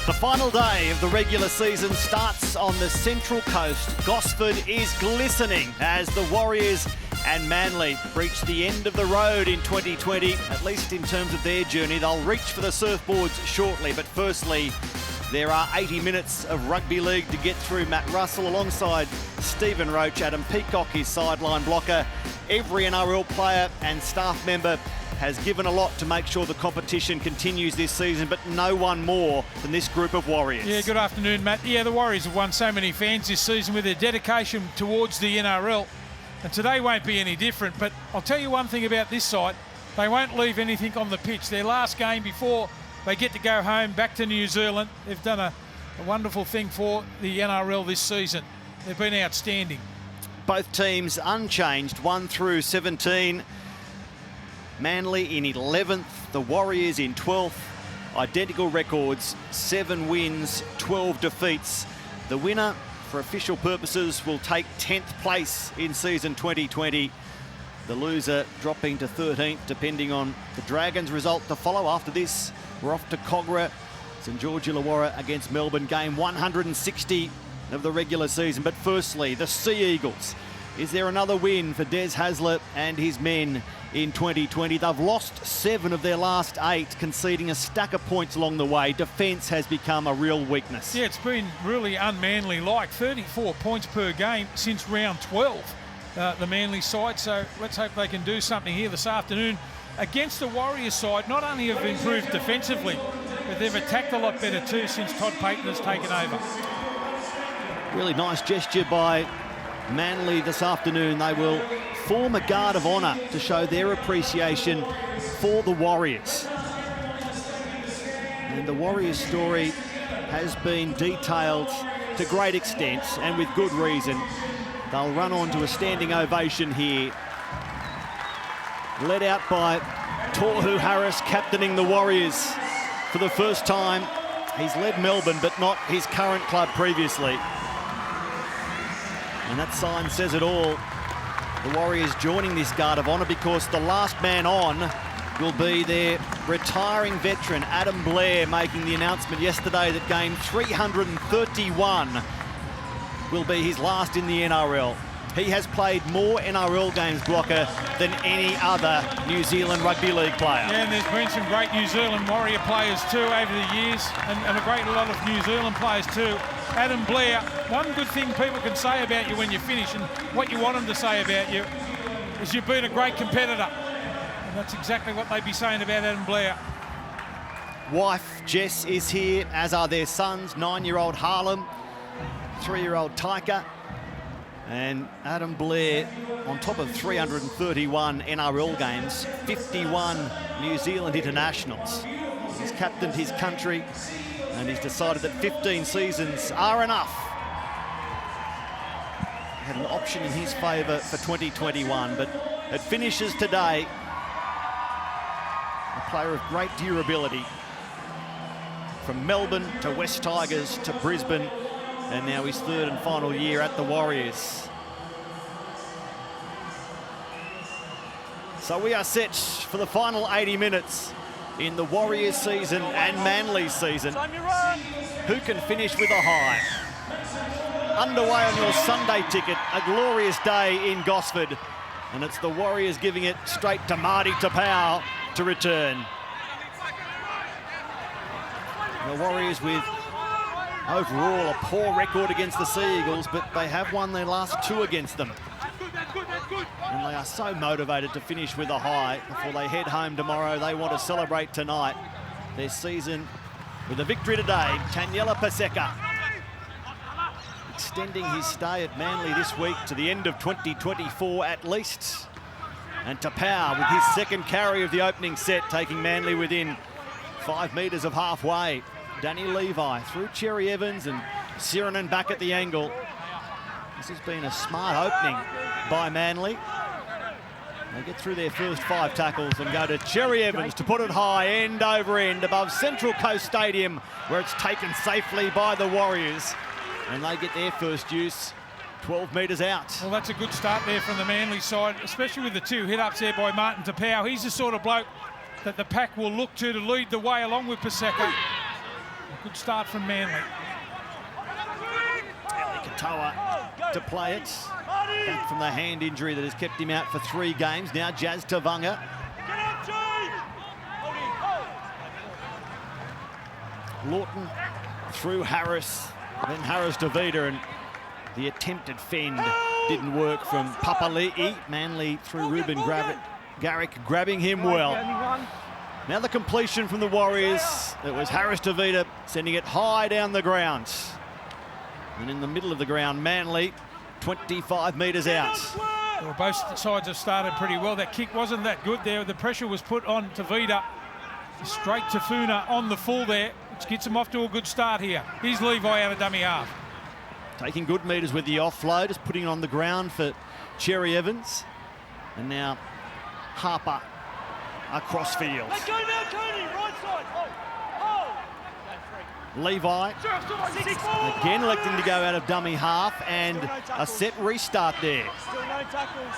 The final day of the regular season starts on the Central Coast. Gosford is glistening as the Warriors and Manly reach the end of the road in 2020, at least in terms of their journey. They'll reach for the surfboards shortly, but firstly, there are 80 minutes of rugby league to get through. Matt Russell alongside Stephen Roach, Adam Peacock, his sideline blocker. Every NRL player and staff member has given a lot to make sure the competition continues this season, but no one more than this group of Warriors. Yeah, good afternoon, Matt. Yeah, the Warriors have won so many fans this season with their dedication towards the NRL, and today won't be any different. But I'll tell you one thing about this side, they won't leave anything on the pitch. Their last game before they get to go home back to New Zealand, they've done a wonderful thing for the NRL this season. They've been outstanding. Both teams unchanged, 1 through 17. Manly in 11th, the Warriors in 12th. Identical records, 7 wins, 12 defeats. The winner, for official purposes, will take 10th place in season 2020. The loser dropping to 13th, depending on the Dragons' result to follow. After this, we're off to Cogra, St George Illawarra against Melbourne, game 160 of the regular season. But firstly, the Sea Eagles. Is there another win for Des Hasler and his men in 2020? They've lost 7 of their last 8, conceding a stack of points along the way. Defence has become a real weakness. Yeah, it's been really unmanly, like 34 points per game since round 12, the Manly side. So let's hope they can do something here this afternoon against the Warriors side. Not only have improved defensively, but they've attacked a lot better too since Todd Payten has taken over. Really nice gesture by Manly this afternoon. They will form a guard of honour to show their appreciation for the Warriors. And the Warriors story has been detailed to great extent, and with good reason. They'll run on to a standing ovation here, led out by Tohu Harris, captaining the Warriors for the first time. He's led Melbourne, but not his current club previously. And that sign says it all. The Warriors joining this guard of honour because the last man on will be their retiring veteran, Adam Blair, making the announcement yesterday that game 331 will be his last in the NRL. He has played more NRL games, Blocker, than any other New Zealand Rugby League player. Yeah, and there's been some great New Zealand Warrior players too over the years, and a great lot of New Zealand players too. Adam Blair, one good thing people can say about you when you finish, and what you want them to say about you, is you've been a great competitor. And that's exactly what they'd be saying about Adam Blair. Wife Jess is here, as are their sons, 9-year-old Harlem, 3-year-old Tyker. And Adam Blair, on top of 331 NRL games, 51 New Zealand internationals. He's captained his country, and he's decided that 15 seasons are enough. Had an option in his favour for 2021, but it finishes today. A player of great durability. From Melbourne to West Tigers to Brisbane, and now his 3rd and final year at the Warriors. So we are set for the final 80 minutes in the Warriors season and Manly season. Who can finish with a high? Underway on your Sunday ticket, a glorious day in Gosford. And it's the Warriors giving it straight to Marty Tapau to return. The Warriors with overall a poor record against the Sea Eagles, but they have won their last 2 against them. And they are so motivated to finish with a high before they head home tomorrow. They want to celebrate tonight their season with a victory today. Taniela Paseka extending his stay at Manly this week to the end of 2024 at least. And Tapau with his 2nd carry of the opening set, taking Manly within 5 metres of halfway. Danny Levi through Cherry Evans and Sirenen back at the angle. This has been a smart opening by Manly. They get through their first 5 tackles and go to Cherry Evans to put it high, end over end, above Central Coast Stadium, where it's taken safely by the Warriors. And they get their first use 12 metres out. Well, that's a good start there from the Manly side, especially with the 2 hit-ups there by Martin Tapau. He's the sort of bloke that the pack will look to lead the way along with Paseka. A good start from Manly. Katoa to play it. Back from the hand injury that has kept him out for 3 games. Now Jazz Tavanga. Lawton through Harris, then Harris to Vida, and the attempted fend didn't work from Papali'i. Manly through Ruben Garrick, grabbing him well. Now the completion from the Warriors. It was Harris to Vida, sending it high down the ground. And in the middle of the ground, Manly, 25 metres out. Well, both sides have started pretty well. That kick wasn't that good there. The pressure was put on Tavita. Straight to Funa on the full there, which gets him off to a good start here. Here's Levi out of dummy half. Taking good metres with the offload, just putting it on the ground for Cherry Evans. And now Harper across field. Let go now, Tony, right side. Levi again electing to go out of dummy half, and a set restart there. Still no tackles.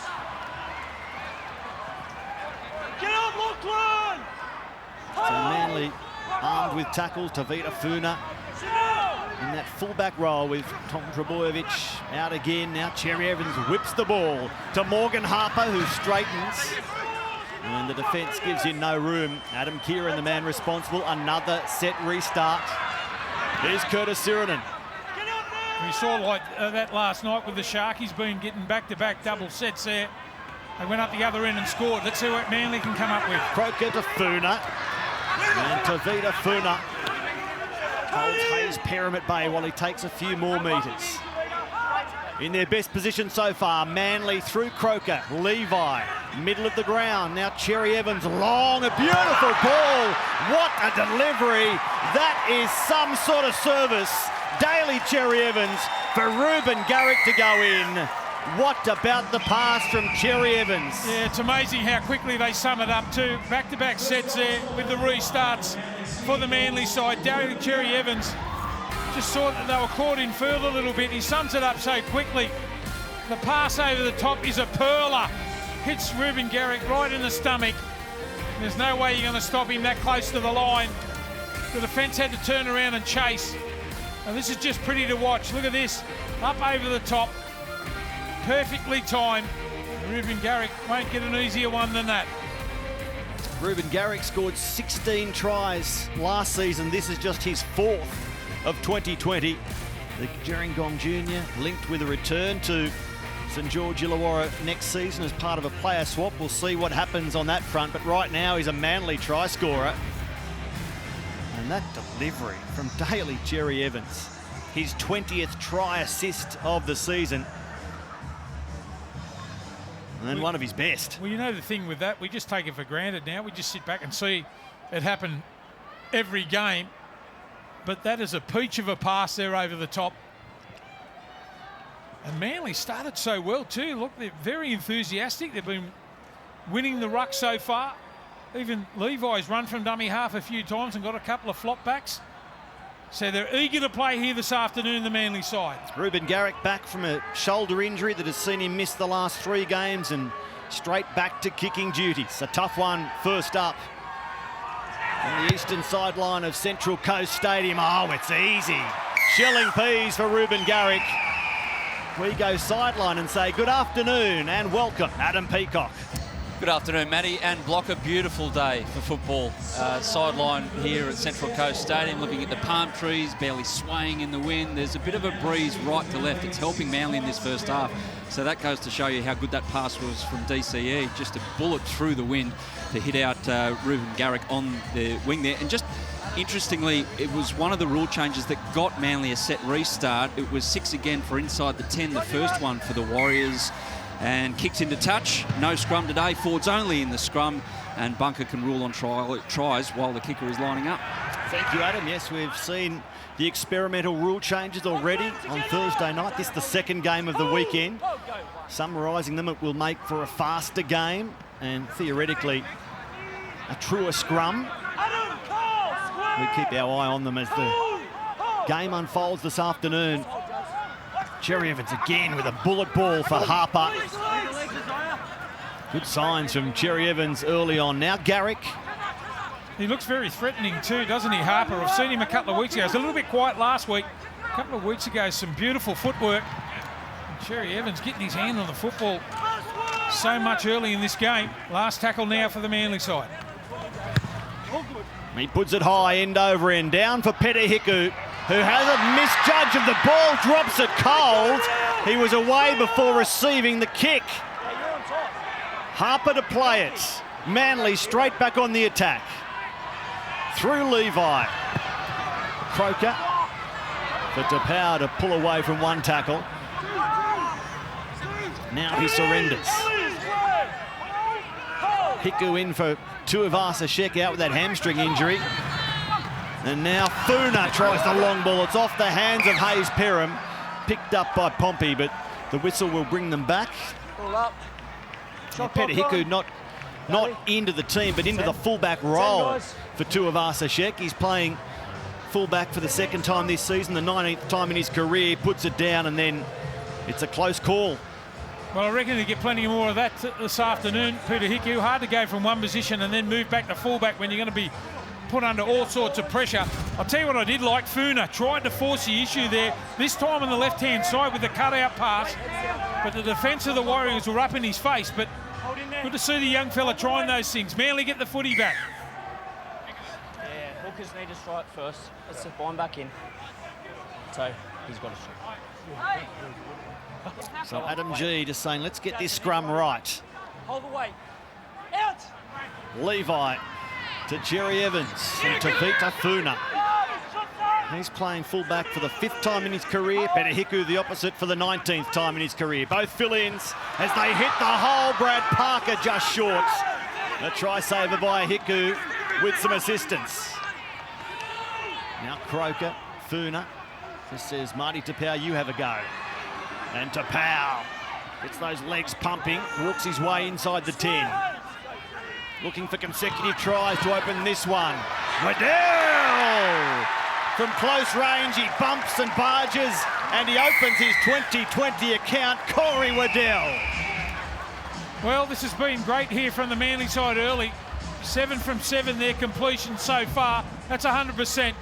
Get up, Lachlan! So Manly armed with tackles. Tavita Funa in that fullback role with Tom Trebojevic out again. Now Cherry Evans whips the ball to Morgan Harper, who straightens. And the defence gives him no room. Adam Kieran, the man responsible. Another set restart. Here's Curtis Sirinen. We saw like that last night with the Sharkies been getting back-to-back double sets there. They went up the other end and scored. Let's see what Manly can come up with. Croker to Funa. And Tavita Funa holds Hayes Pyramid Bay while he takes a few more metres. In their best position so far, Manly through Croker, Levi, middle of the ground. Now Cherry Evans, long, a beautiful ball. What a delivery. That is some sort of service. Daly Cherry Evans for Ruben Garrick to go in. What about the pass from Cherry Evans? Yeah, it's amazing how quickly they sum it up too. Back-to-back sets there with the restarts for the Manly side. Daly Cherry Evans just saw that they were caught in field a little bit. He sums it up so quickly. The pass over the top is a perler. Hits Ruben Garrick right in the stomach. There's no way you're going to stop him that close to the line. The defence had to turn around and chase. And this is just pretty to watch. Look at this. Up over the top. Perfectly timed. Ruben Garrick won't get an easier one than that. Ruben Garrick scored 16 tries last season. This is just his 4th of 2020. The Gerringong Junior linked with a return to St George Illawarra next season as part of a player swap. We'll see what happens on that front, but right now he's a Manly try scorer. And that delivery from Daly Cherry Evans, his 20th try assist of the season. And then one of his best. Well, you know the thing with that, we just take it for granted now. We just sit back and see it happen every game. But that is a peach of a pass there over the top. And Manly started so well too. Look, they're very enthusiastic. They've been winning the ruck so far. Even Levi's run from dummy half a few times and got a couple of flop backs. So they're eager to play here this afternoon, the Manly side. Ruben Garrick back from a shoulder injury that has seen him miss the last 3 games and straight back to kicking duties. A tough one first up on the eastern sideline of Central Coast Stadium. Oh, it's easy. Shelling peas for Ruben Garrick. We go sideline and say good afternoon and welcome, Adam Peacock. Good afternoon, Matty and Block. A beautiful day for football. Sideline here at Central Coast Stadium, looking at the palm trees, barely swaying in the wind. There's a bit of a breeze right to left. It's helping Manly in this first half. So that goes to show you how good that pass was from DCE. Just a bullet through the wind to hit out Ruben Garrick on the wing there. And just interestingly, it was one of the rule changes that got Manly a set restart. It was 6 again for inside the 10, the first one for the Warriors. And kicks into touch. No scrum today. Forwards only in the scrum. And Bunker can rule on tries while the kicker is lining up. Thank you, Adam. Yes, we've seen the experimental rule changes already on Thursday night. This is the 2nd game of the weekend. Summarising them, it will make for a faster game and theoretically a truer scrum. We keep our eye on them as the game unfolds this afternoon. Cherry Evans again with a bullet ball for Harper. Good signs from Cherry Evans early on. Now Garrick He looks very threatening too, doesn't he, Harper? I've seen him a couple of weeks ago. He was a little bit quiet last week. A couple of weeks ago, some beautiful footwork. And Cherry Evans getting his hand on the football so much early in this game. Last tackle now for the Manly side. He puts it high, end over end, down for Petahiku, who has a misjudge of the ball, drops it cold. He was away before receiving the kick. Harper to play it. Manly straight back on the attack. Through Levi. Croker for Tapau to pull away from one tackle. Now he surrenders. Hiku in for Tuivasa-Sheck out with that hamstring injury. And now Funa tries the long ball. It's off the hands of Hayes Perham. Picked up by Pompey, but the whistle will bring them back. Petahiku not into the team, but into the fullback role for Tuivasa-Sheck. He's playing fullback for the second time this season, the 19th time in his career. Puts it down, and then it's a close call. Well, I reckon they get plenty more of that this afternoon. Petahiku, hard to go from one position and then move back to fullback when you're going to be put under all sorts of pressure. I'll tell you what I did like. Funa tried to force the issue there, this time on the left-hand side with the cut-out pass. But the defence of the Warriors were up in his face. But good to see the young fella trying those things. Manly get the footy back. Yeah, hookers need to strike first. Let's set Bond back in. So he's got to strike. So Adam G just saying, let's get this scrum right. Hold the weight. Out! Levi to Jerry Evans and to Vita Funa. He's playing fullback for the 5th time in his career. Petahiku the opposite for the 19th time in his career. Both fill-ins as they hit the hole. Brad Parker just short. A try saver by Hiku with some assistance. Now Croker, Funa. Just says, Marty Tapau, you have a go. And Tapau gets those legs pumping, walks his way inside the 10. Looking for consecutive tries to open this one. Waddell! From close range, he bumps and barges, and he opens his 2020 account, Corey Waddell. Well, this has been great here from the Manly side early. 7 from 7 their completion so far. That's 100%.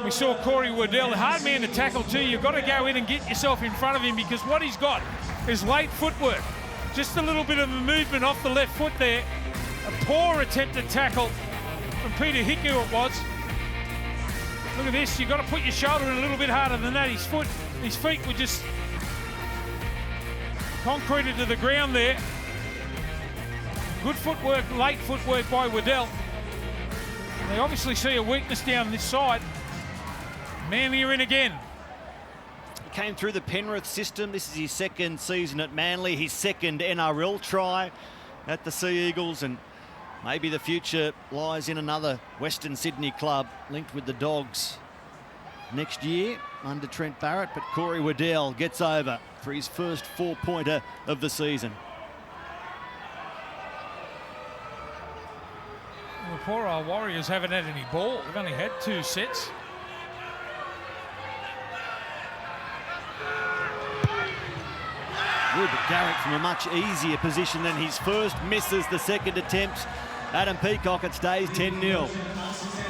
We saw Corey Waddell, hard man to tackle too. You've got to go in and get yourself in front of him because what he's got is late footwork. Just a little bit of a movement off the left foot there. A poor attempt at tackle from Petahiku it was. Look at this, you've got to put your shoulder in a little bit harder than that. His feet were just concreted to the ground there. Good footwork, late footwork by Waddell. They obviously see a weakness down this side. Manly are in again. He came through the Penrith system. This is his 2nd season at Manly, his 2nd NRL try at the Sea Eagles, and maybe the future lies in another Western Sydney club linked with the Dogs next year under Trent Barrett. But Corey Waddell gets over for his first 4-pointer of the season. The poor old Warriors haven't had any ball. They've only had 2 sets. Ruben Garrick from a much easier position than his first, misses the 2nd attempt. Adam Peacock, it stays 10-0.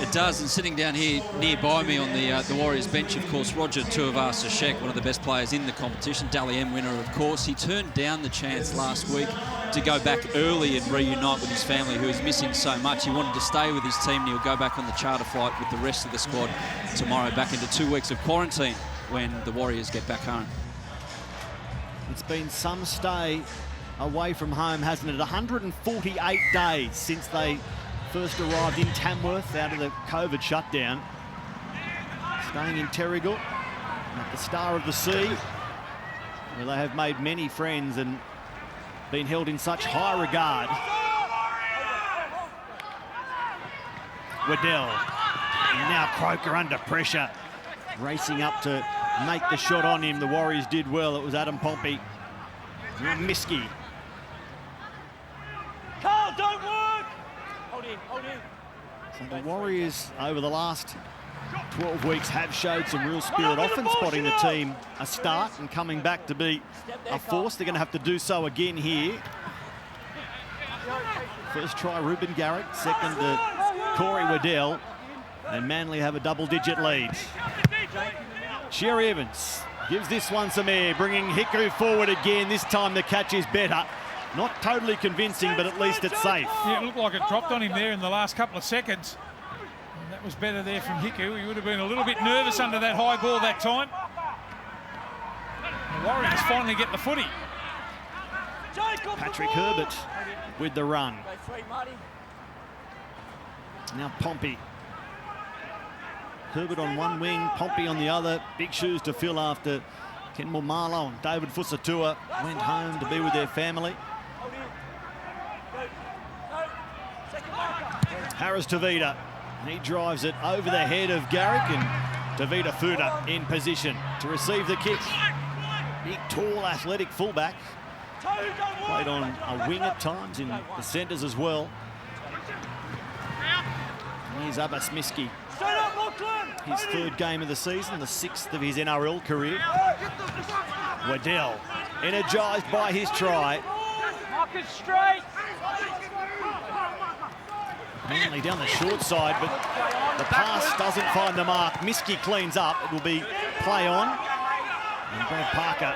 It does, and sitting down here nearby me on the Warriors bench, of course, Roger Tuivasa-Sheck, one of the best players in the competition, Dally M winner, of course. He turned down the chance last week to go back early and reunite with his family, who is missing so much. He wanted to stay with his team, and he'll go back on the charter flight with the rest of the squad tomorrow, back into 2 weeks of quarantine when the Warriors get back home. It's been some stay away from home, hasn't it? 148 days since they first arrived in Tamworth out of the COVID shutdown. Staying in Terrigal at the Star of the Sea, where they have made many friends and been held in such high regard. Waddell, and now Croker under pressure, racing up to make the shot on him. The Warriors did well. It was Adam Pompey. Miski. Carl, don't work! Hold in, hold in. So the Warriors over the last 12 weeks have showed some real spirit, often spotting the team a start and coming back to be a force. They're going to have to do so again here. First try, Ruben Garrick. Second, Corey Waddell, and Manly have a double-digit lead. Sherry Evans gives this one some air, bringing Hiku forward again. This time the catch is better. Not totally convincing, but at least it's safe. Yeah, it looked like it dropped on him there in the last couple of seconds. And that was better there from Hiku. He would have been a little bit nervous under that high ball that time. The Warriors finally get the footy. Patrick Herbert with the run. Now Pompey. Herbert on one wing, Pompey on the other. Big shoes to fill after Ken Marlowe and David Fusatua went home to be with their family. Harris Tavita, he drives it over the head of Garrick, and Tavita Fuda in position to receive the kick. Big, tall, athletic fullback. Played on a wing at times in the centres as well. Here's Abbas Miski. His third game of the season, the 6th of his NRL career. Waddell, energised by his try. Mark it straight. Manly down the short side, but the pass doesn't find the mark. Miski cleans up. It will be play on. And Brad Parker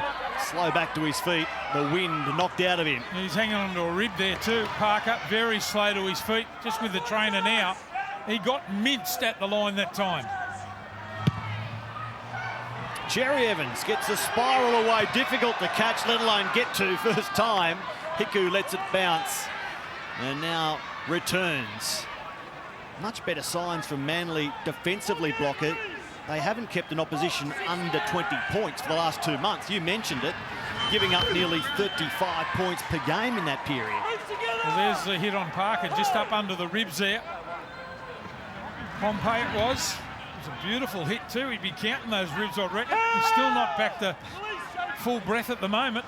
slow back to his feet. The wind knocked out of him. He's hanging onto a rib there too, Parker. Very slow to his feet, just with the trainer now. He got minced at the line that time. Cherry Evans gets a spiral away. Difficult to catch, let alone get to first time. Hiku lets it bounce. And now returns. Much better signs from Manly defensively, Blocker. They haven't kept an opposition under 20 points for the last 2 months. You mentioned it, giving up nearly 35 points per game in that period. Well, there's the hit on Parker, just up under the ribs there. Pompey it was. It was a beautiful hit too. He'd be counting those ribs, I reckon. He's still not back to full breath at the moment.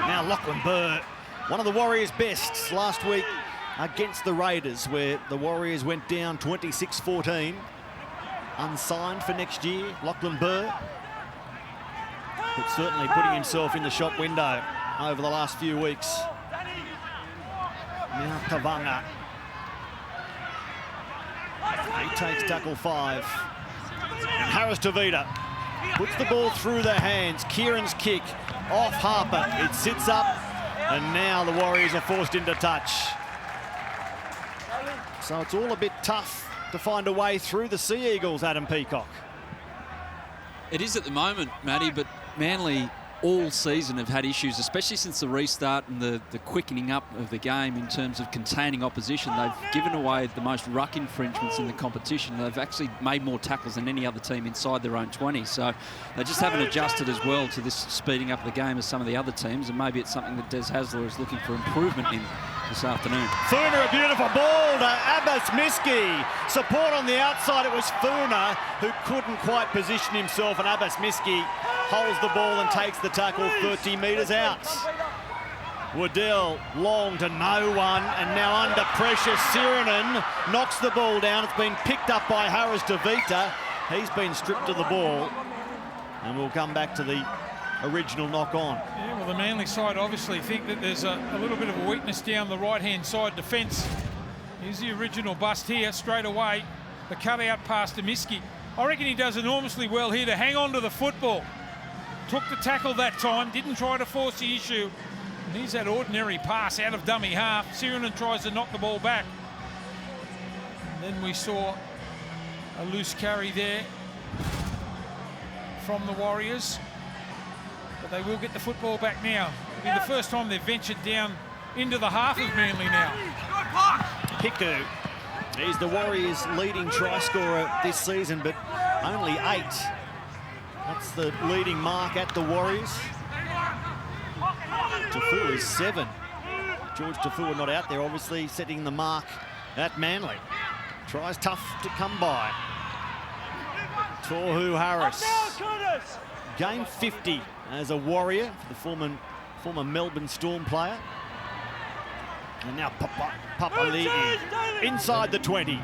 Now Lachlan Burr, one of the Warriors' bests last week against the Raiders, where the Warriors went down 26-14. Unsigned for next year, Lachlan Burr. But certainly putting himself in the shop window over the last few weeks. Now Tavanga. He takes tackle 5. And Harris Tavita puts the ball through their hands. Kieran's kick off Harper. It sits up, and now the Warriors are forced into touch. So it's all a bit tough to find a way through the Sea Eagles, Adam Peacock. It is at the moment, Matty, but Manly all season have had issues, especially since the restart and the quickening up of the game in terms of containing opposition. They've given away the most ruck infringements in the competition. They've actually made more tackles than any other team inside their own 20. So they just haven't adjusted as well to this speeding up the game as some of the other teams, and maybe it's something that Des Hasler is looking for improvement in this afternoon. Funa, a beautiful ball to Abbas Miski. Support on the outside. It was Funa who couldn't quite position himself, and Abbas Miski holds the ball and takes the tackle 30 metres out. Waddell long to no one, and now under pressure Sirinen knocks the ball down. It's been picked up by Harris Tavita. He's been stripped of the ball, and we'll come back to the original knock on. Yeah, well, the Manly side obviously think that there's a little bit of a weakness down the right-hand side defence. Here's the original bust here, straight away. The cut-out pass to Miski. I reckon he does enormously well here to hang on to the football. Took the tackle that time, didn't try to force the issue. And here's that ordinary pass out of dummy half. Sirinen tries to knock the ball back. And then we saw a loose carry there from the Warriors. But they will get the football back now. It'll be the first time they've ventured down into the half of Manly now. Hiku, he's the Warriors' leading try scorer this season, but only 8. That's the leading mark at the Warriors. Tafua is 7. George Tafua not out there, obviously setting the mark at Manly. Tries tough to come by. Tohu Harris. Game 50 as a Warrior, the former Melbourne Storm player. And now Papali'i inside the 20.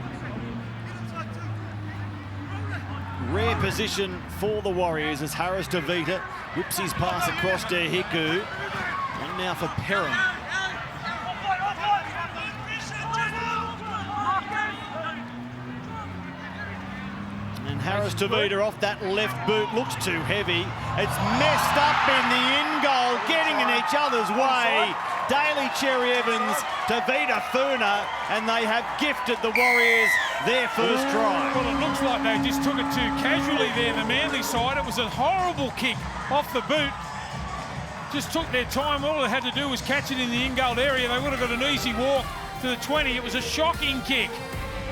Rare position for the Warriors as Harris Tavita whips his pass across to Hiku. And now for Perham. And Harris Tavita off that left boot, looks too heavy. It's messed up in the in goal, getting in each other's way. Daly, Cherry Evans, Tavita, Furner, and they have gifted the Warriors their first try. Well, it looks like they just took it too casually there, the Manly side. It was a horrible kick off the boot. Just took their time. All they had to do was catch it in the in-goal area. They would have got an easy walk to the 20. It was a shocking kick.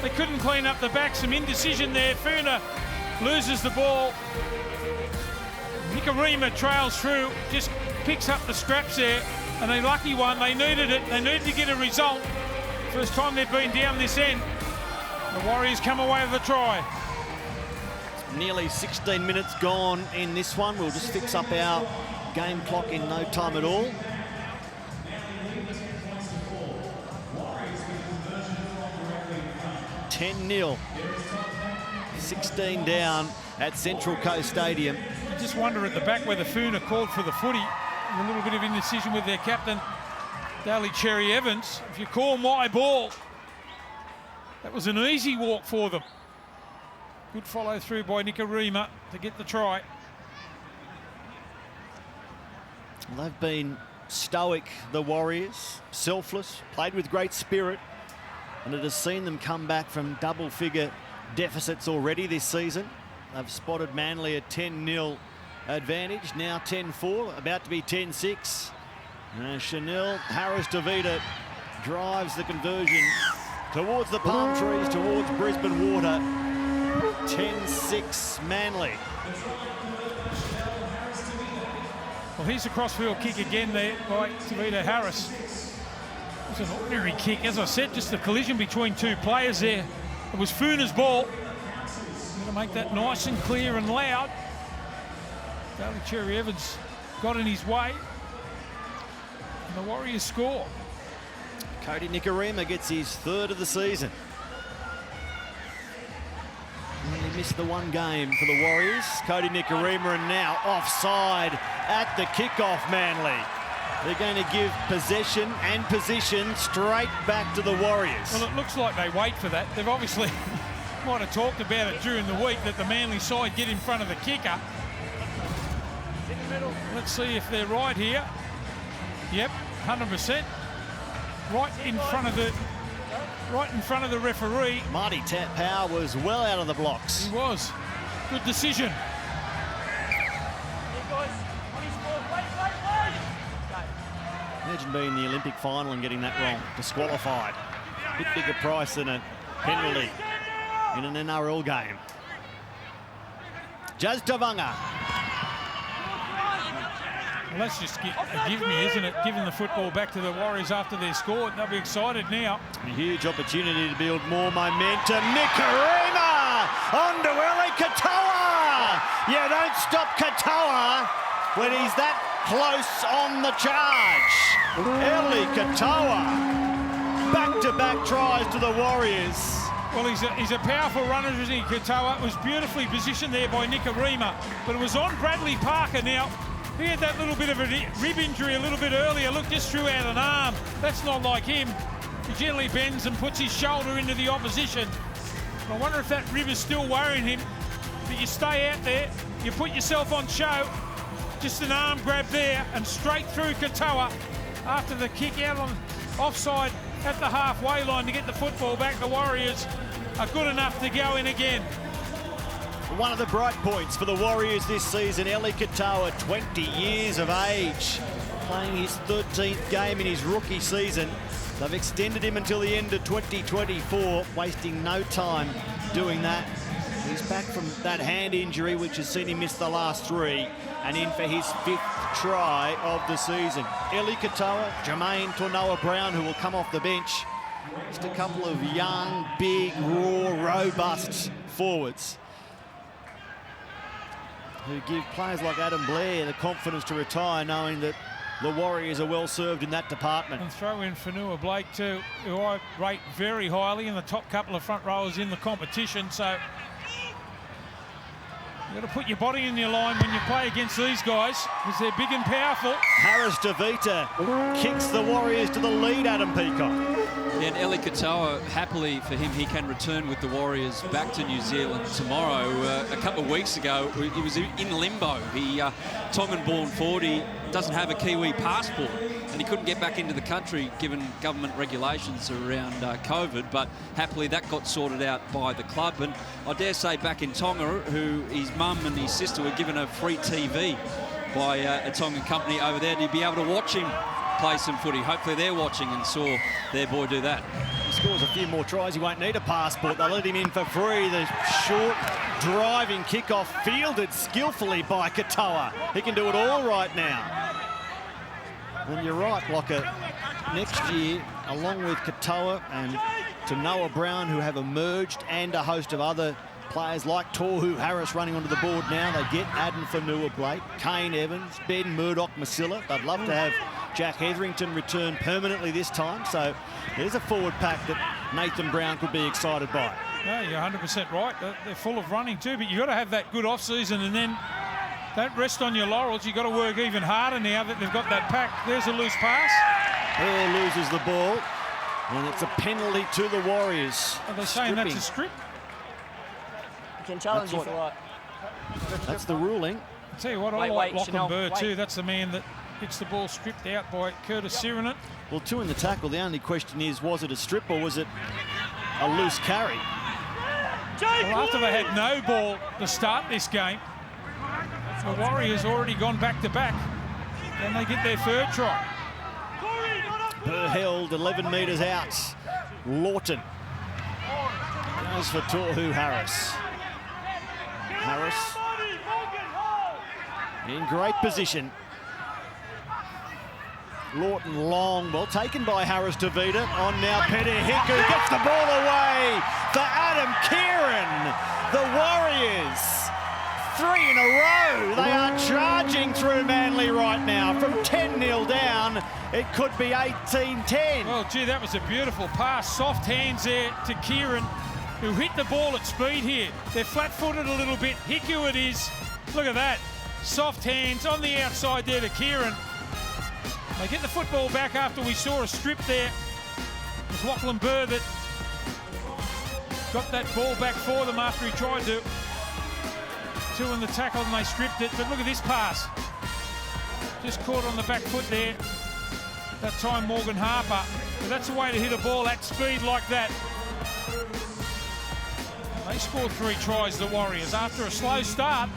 They couldn't clean up the back. Some indecision there. Furner loses the ball. Nikarima trails through, just picks up the scraps there, and a lucky one. They needed it. They needed to get a result. First time they've been down this end. The Warriors come away with a try. Nearly 16 minutes gone in this one. We'll just fix up our game clock in no time at all. $10-0. 16 down at Central Coast Stadium. I just wonder at the back whether Furner called for the footy. A little bit of indecision with their captain, Daly Cherry Evans. If you call my ball, that was an easy walk for them. Good follow through by Nikarima to get the try. They've been stoic, the Warriors, selfless, played with great spirit, and it has seen them come back from double-figure deficits already this season. They've spotted Manly a 10-0 advantage, now 10-4, about to be 10-6. Chanel Harris-Tavita drives the conversion towards the palm trees, towards Brisbane Water. 10-6 Manly. Well, here's a crossfield kick again there by Tavita Harris. It was an ordinary kick. As I said, just a collision between two players there. It was Furner's ball. Going to make that nice and clear and loud. Daly Cherry Evans got in his way. And the Warriors score. Cody Nikarima gets his third of the season. He missed the one game for the Warriors. Cody Nikarima, and now offside at the kickoff, Manly. They're going to give possession and position straight back to the Warriors. Well, it looks like they wait for that. They've obviously might have talked about it during the week that the Manly side get in front of the kicker. Let's see if they're right here. Yep, 100%. Right in front of the referee. Marty Power was well out of the blocks. He was. Good decision. Imagine being in the Olympic final and getting that wrong. Disqualified. A bit bigger price than a penalty in an NRL game. Jazz Tavanga. Well, that's just a give me, isn't it? Giving the football back to the Warriors after they're scored. They'll be excited now. A huge opportunity to build more momentum. Nikarima onto Eli Katoa. You don't stop Katoa when he's that close on the charge. Eli Katoa. Back-to-back tries to the Warriors. Well, he's a powerful runner, isn't he, Katoa? It was beautifully positioned there by Nikarima, but it was on Bradley Parker now. He had that little bit of a rib injury a little bit earlier. Look, just threw out an arm. That's not like him. He generally bends and puts his shoulder into the opposition. I wonder if that rib is still worrying him. But you stay out there, you put yourself on show. Just an arm grab there and straight through Katoa after the kick out on offside at the halfway line to get the football back. The Warriors are good enough to go in again. One of the bright points for the Warriors this season, Eli Katoa, 20 years of age, playing his 13th game in his rookie season. They've extended him until the end of 2024, wasting no time doing that. He's back from that hand injury, which has seen him miss the last three, and in for his 5th try of the season. Eli Katoa, Jermaine Tornoa-Brown, who will come off the bench. Just a couple of young, big, raw, robust forwards who give players like Adam Blair the confidence to retire, knowing that the Warriors are well served in that department. And throw in Fanua Blake too, who I rate very highly in the top couple of front rowers in the competition. So you've got to put your body in your line when you play against these guys, because they're big and powerful. Harris Tavita kicks the Warriors to the lead, Adam Peacock. Yeah, and Eli Katoa, happily for him, he can return with the Warriors back to New Zealand tomorrow. A couple of weeks ago, he was in limbo. He Tongan-born 40, doesn't have a Kiwi passport, and he couldn't get back into the country given government regulations around COVID, but happily that got sorted out by the club. And I dare say back in Tonga, who his mum and his sister were given a free TV by a Tongan company over there to be able to watch him play some footy. Hopefully they're watching and saw their boy do that. He scores a few more tries, he won't need a passport. They'll let him in for free. The short driving kickoff fielded skillfully by Katoa. He can do it all right now. And you're right, Blocker. Next year, along with Katoa and Noah Brown, who have emerged, and a host of other players like Tohu Harris running onto the board now, they get Aden Fanua-Blake, Kane Evans, Ben Murdoch-Masila. They'd love to have Jack Hetherington return permanently this time, so there's a forward pack that Nathan Brown could be excited by. No, you're 100% right. They're full of running too, but you've got to have that good off-season, and then don't rest on your laurels. You've got to work even harder now that they've got that pack. There's a loose pass. Earl loses the ball, and it's a penalty to the Warriors. Are they saying that's a strip? You can challenge That's if you like. That's the ruling. I'll tell you what, I like Lachlan Burr too. That's the man that gets the ball stripped out by Curtis Sirenet. Well, two in the tackle. The only question is, was it a strip or was it a loose carry? Well, after they had no ball to start this game, the Warriors already gone back-to-back, and they get their third try. Burr held 11 metres out. Lawton goes for Tohu Harris. Harris in great position. Lawton long, well taken by Harris to Vida. On now Pete Hiku gets the ball away for Adam Kieran. The Warriors, 3 in a row. They are charging through Manly right now. From 10-0 down, it could be 18-10. Oh, gee, that was a beautiful pass. Soft hands there to Kieran, who hit the ball at speed here. They're flat-footed a little bit. Hiku it is. Look at that. Soft hands on the outside there to Kieran. They get the football back after we saw a strip there. It was Lachlan Burr that got that ball back for them after he tried to. 2 in the tackle and they stripped it. But look at this pass. Just caught on the back foot there. That time Morgan Harper. But that's a way to hit a ball at speed like that. They scored 3 tries, the Warriors, after a slow start.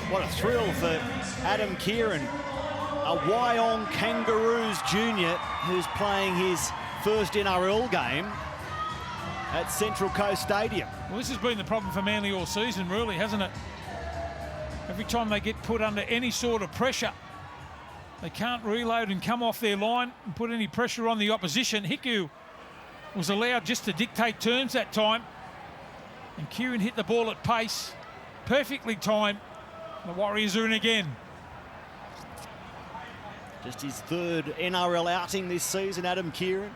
What a thrill for Adam Kieran, a Wyong Kangaroos junior who's playing his first NRL game at Central Coast Stadium. Well, this has been the problem for Manly all season, really, hasn't it? Every time they get put under any sort of pressure, they can't reload and come off their line and put any pressure on the opposition. Hiku was allowed just to dictate terms that time. And Kieran hit the ball at pace, perfectly timed. The Warriors are in again. Just his 3rd NRL outing this season, Adam Kieran.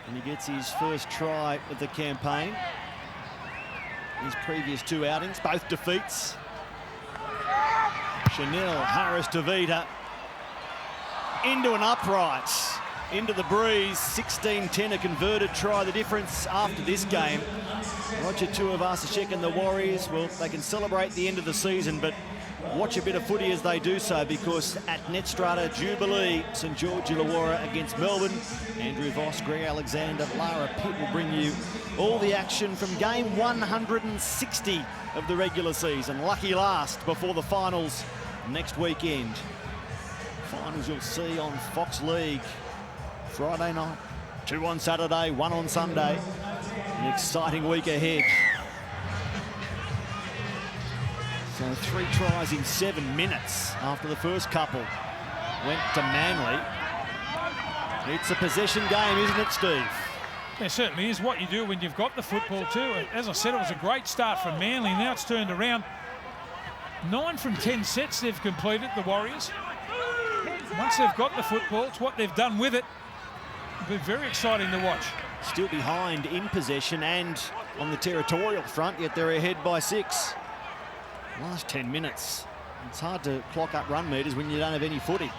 And he gets his first try of the campaign. His previous 2 outings, both defeats. Chanel, Harris, DeVita. Into an upright. Into the breeze. 16-10, a converted try. The difference after this game, Roger Tuivasa-Sheck and the Warriors, well, they can celebrate the end of the season, but watch a bit of footy as they do so, because at Netstrata Jubilee, St George Illawarra against Melbourne, Andrew Voss, Greg Alexander, Lara Pitt will bring you all the action from game 160 of the regular season. Lucky last before the finals next weekend. Finals you'll see on Fox League Friday night, 2 on Saturday, 1 on Sunday. An exciting week ahead. So 3 tries in 7 minutes after the first couple went to Manly. It's a possession game, isn't it, Steve? It certainly is. What you do when you've got the football too. As I said, it was a great start from Manly. Now it's turned around. 9 from 10 sets they've completed, the Warriors. Once they've got the football, it's what they've done with it. It'll be very exciting to watch. Still behind in possession and on the territorial front, yet they're ahead by 6. Last 10 minutes. It's hard to clock up run meters when you don't have any footy.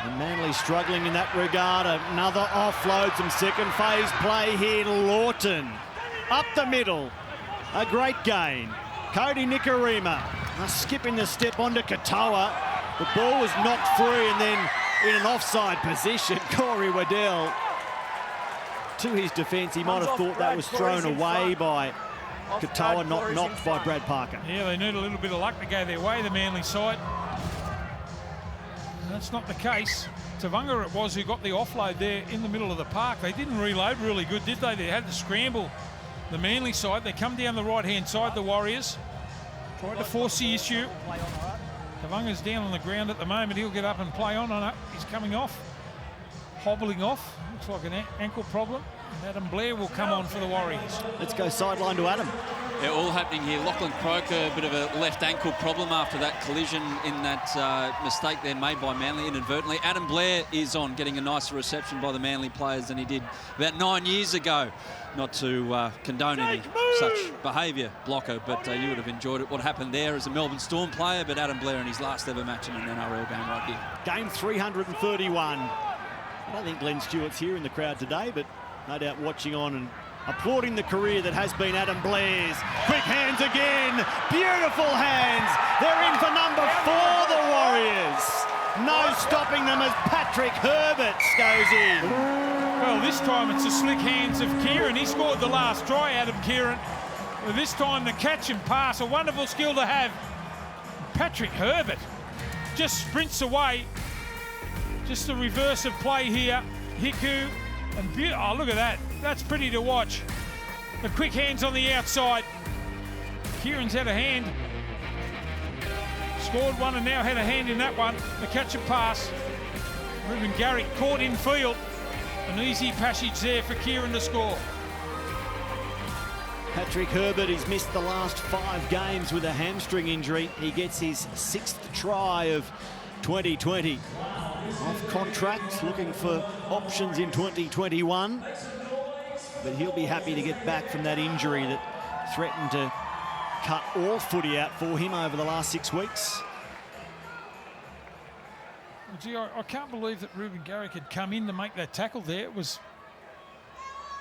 And Manly struggling in that regard. Another offload, some second phase play here. Lawton up the middle. A great gain. Cody Nikorima skipping the step onto Katoa. The ball was knocked free and then in an offside position. Corey Waddell, to his defence, he might have thought that was thrown away by Katoa, not knocked by Brad Parker. Yeah, they need a little bit of luck to go their way, the Manly side. That's not the case. Tavunga it was who got the offload there in the middle of the park. They didn't reload really good, did they? They had to scramble the Manly side. They come down the right-hand side, the Warriors. Tried to force the issue. Tavunga's down on the ground at the moment. He'll get up and play on. He's coming off, hobbling off. Looks like an ankle problem. And Adam Blair will come on for the Warriors. Let's go sideline to Adam. Yeah, all happening here. Lachlan Croker, a bit of a left ankle problem after that collision in that mistake there made by Manly inadvertently. Adam Blair is on, getting a nicer reception by the Manly players than he did about 9 years ago. Not to condone any such behaviour, Blocker, but you would have enjoyed it. What happened there as a Melbourne Storm player, but Adam Blair in his last ever match in an NRL game right here. Game 331. I don't think Glenn Stewart's here in the crowd today, but no doubt watching on and applauding the career that has been Adam Blair's. Quick hands again, beautiful hands. They're in for number 4, the Warriors. No stopping them as Patrick Herbert goes in. Well, this time it's the slick hands of Kieran. He scored the last try, Adam Kieran. Well, this time the catch and pass, a wonderful skill to have. Patrick Herbert just sprints away. Just the reverse of play here. Hiku and oh, look at that. That's pretty to watch. The quick hands on the outside. Kieran's had a hand. Scored one and now had a hand in that one. The catch and pass. Reuben Garrick caught in field. An easy passage there for Kieran to score. Patrick Herbert, he's missed the last 5 games with a hamstring injury. He gets his 6th try of 2020. Off contract, looking for options in 2021. But he'll be happy to get back from that injury that threatened to cut all footy out for him over the last 6 weeks. Gee, I can't believe that Reuben Garrick had come in to make that tackle there. It was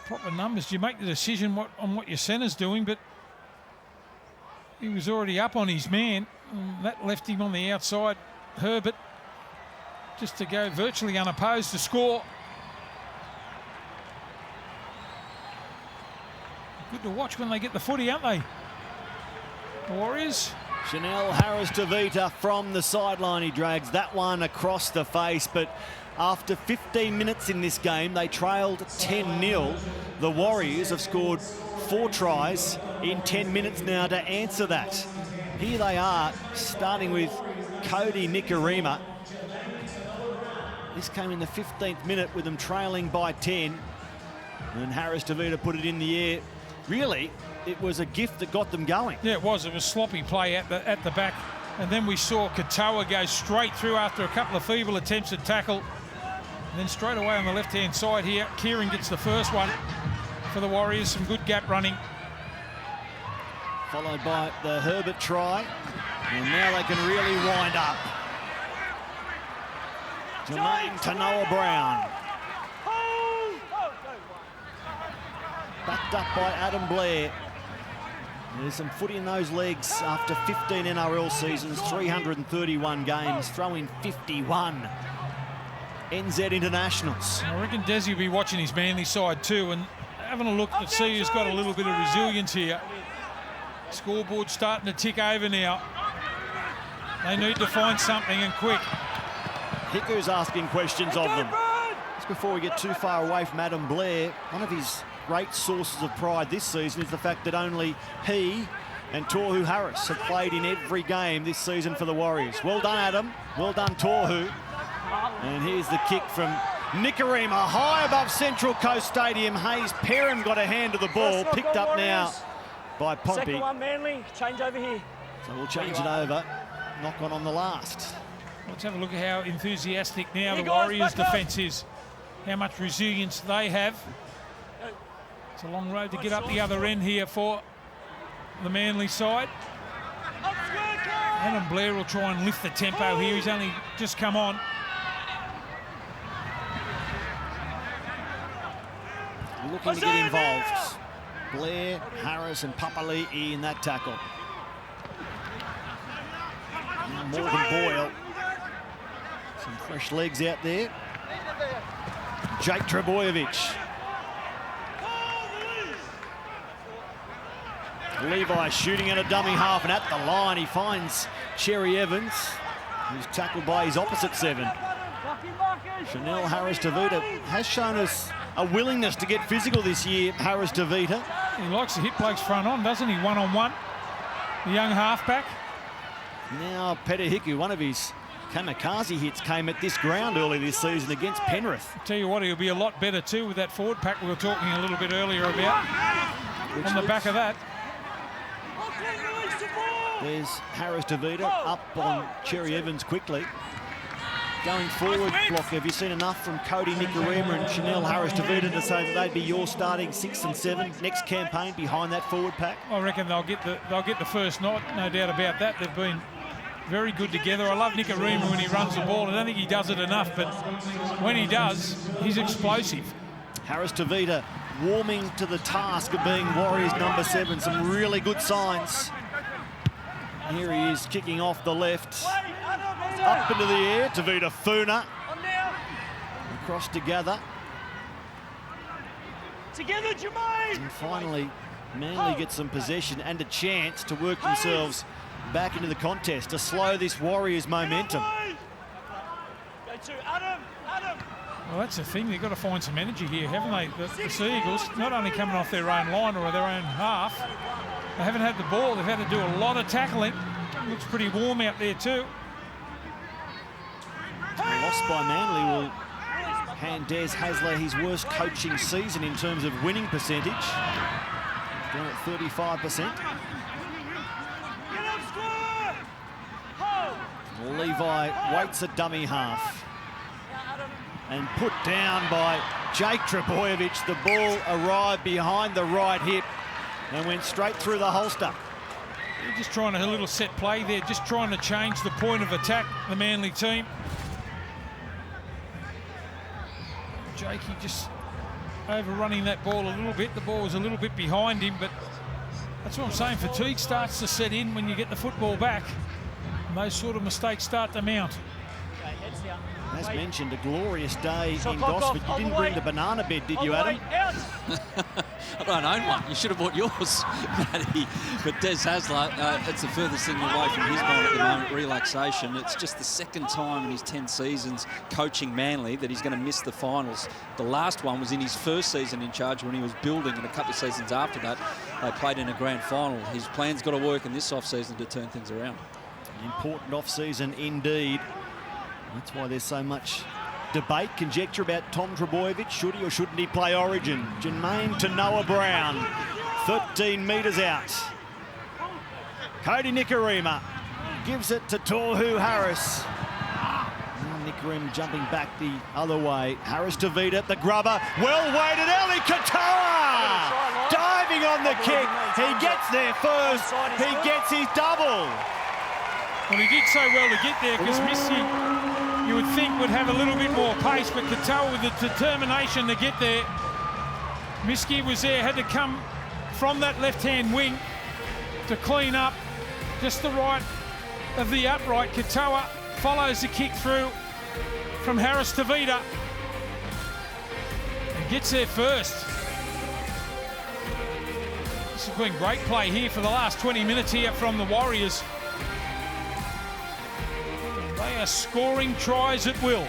proper numbers. You make the decision on what your centre's doing, but he was already up on his man. And that left him on the outside, Herbert, just to go virtually unopposed to score. Good to watch when they get the footy, aren't they? The Warriors. Chanel Harris-Tavita from the sideline. He drags that one across the face, but after 15 minutes in this game, they trailed 10-0. The Warriors have scored 4 tries in 10 minutes now to answer that. Here they are, starting with Cody Nikorima. This came in the 15th minute with them trailing by 10. And Harris-Tavita put it in the air. Really, it was a gift that got them going. Yeah, it was. It was sloppy play at the back. And then we saw Katoa go straight through after a couple of feeble attempts at tackle. And then straight away on the left-hand side here, Kieran gets the first one for the Warriors. Some good gap running. Followed by the Herbert try. And now they can really wind up. Jermaine Tanoa Brown. Backed up by Adam Blair. There's some footy in those legs after 15 NRL seasons, 331 games, throwing 51 NZ internationals. I reckon Desi will be watching his Manly side too and having a look to see who's got a little bit of resilience here. Scoreboard starting to tick over now. They need to find something and quick. Hiku's asking questions of them. Just before we get too far away from Adam Blair, one of his great sources of pride this season is the fact that only he and Tohu Harris have played in every game this season for the Warriors. Well done, Adam. Well done, Tohu. And here's the kick from Nikorima, high above Central Coast Stadium. Hayes Perham got a hand to the ball, picked up now by Pompey. Second one, Manly. Change over here. So we'll change it over. Knock on the last. Let's have a look at how enthusiastic now the Warriors' defence is. How much resilience they have. It's a long road to get up the other end here for the Manly side. Adam Blair will try and lift the tempo here. He's only just come on. looking to get involved. Blair, Harris and Papali'i in that tackle. Now Morgan Boyle. Some fresh legs out there. Jake Trebojevic. Levi shooting at a dummy half, and at the line he finds Cherry Evans, who's tackled by his opposite 7. Chanel Harris-Tavita has shown us a willingness to get physical this year, Harris-Tavita. He likes to hit blokes front on, doesn't he? One-on-one. The young halfback. Now Petahiku, one of his kamikaze hits came at this ground early this season against Penrith. I'll tell you what, he'll be a lot better too with that forward pack we were talking a little bit earlier about. On the back of that. There's Harris-Tavita up on Cherry Evans quickly. Going forward, Block, have you seen enough from Cody Nikorima and Chanel Harris-Tavita to say that they'd be your starting 6 and 7 next campaign behind that forward pack? I reckon they'll get the first night, no doubt about that. They've been very good together. I love Nikorima when he runs the ball. I don't think he does it enough, but when he does, he's explosive. Harris-Tavita warming to the task of being Warriors number 7. Some really good signs. Here he is kicking off the left. Up into the air, Tavita Funa. Across together. Together, Jermaine! And finally, Manly gets some possession and a chance to work themselves back into the contest to slow this Warriors momentum. Go to Adam! Well, that's the thing. They've got to find some energy here, haven't they? The Sea Eagles, not only coming off their own line or their own half, they haven't had the ball. They've had to do a lot of tackling. Looks pretty warm out there too. Lost by Manly will hand Des Hasler his worst coaching season in terms of winning percentage. Down at 35%. Levi waits at dummy half. And put down by Jake Trebojevic. The ball arrived behind the right hip and went straight through the holster. They're just trying a little set play there, just trying to change the point of attack, the Manly team. Jakey just overrunning that ball a little bit. The ball was a little bit behind him, but that's what I'm saying. Fatigue starts to set in when you get the football back, and those sort of mistakes start to mount. As mentioned, a glorious day in Gosford. You didn't bring the banana bed, did you, Adam? I don't own one. You should have bought yours, Matty. But Des Hasler, it's the furthest thing away from his mind at the moment, relaxation. It's just the second time in his 10 seasons coaching Manly that he's going to miss the finals. The last one was in his first season in charge when he was building, and a couple of seasons after that, they played in a grand final. His plan's got to work in this off-season to turn things around. An important off-season indeed. That's why there's so much debate, conjecture about Tom Trebojevic. Should he or shouldn't he play Origin? Jermaine to Noah Brown. 13 metres out. Cody Nikorima gives it to Tohu Harris. Now Nikorima jumping back the other way. Harris-Tavita, the grubber. Well weighted, Ali Katoa! Diving on the kick. He gets there first. He gets his double. Well, he did so well to get there because Missy, you would think, would have a little bit more pace, but Katoa with the determination to get there. Miski was there, had to come from that left-hand wing to clean up just the right of the upright. Katoa follows the kick through from Harris-Tavita and gets there first. This has been great play here for the last 20 minutes here from the Warriors. They are scoring tries at will.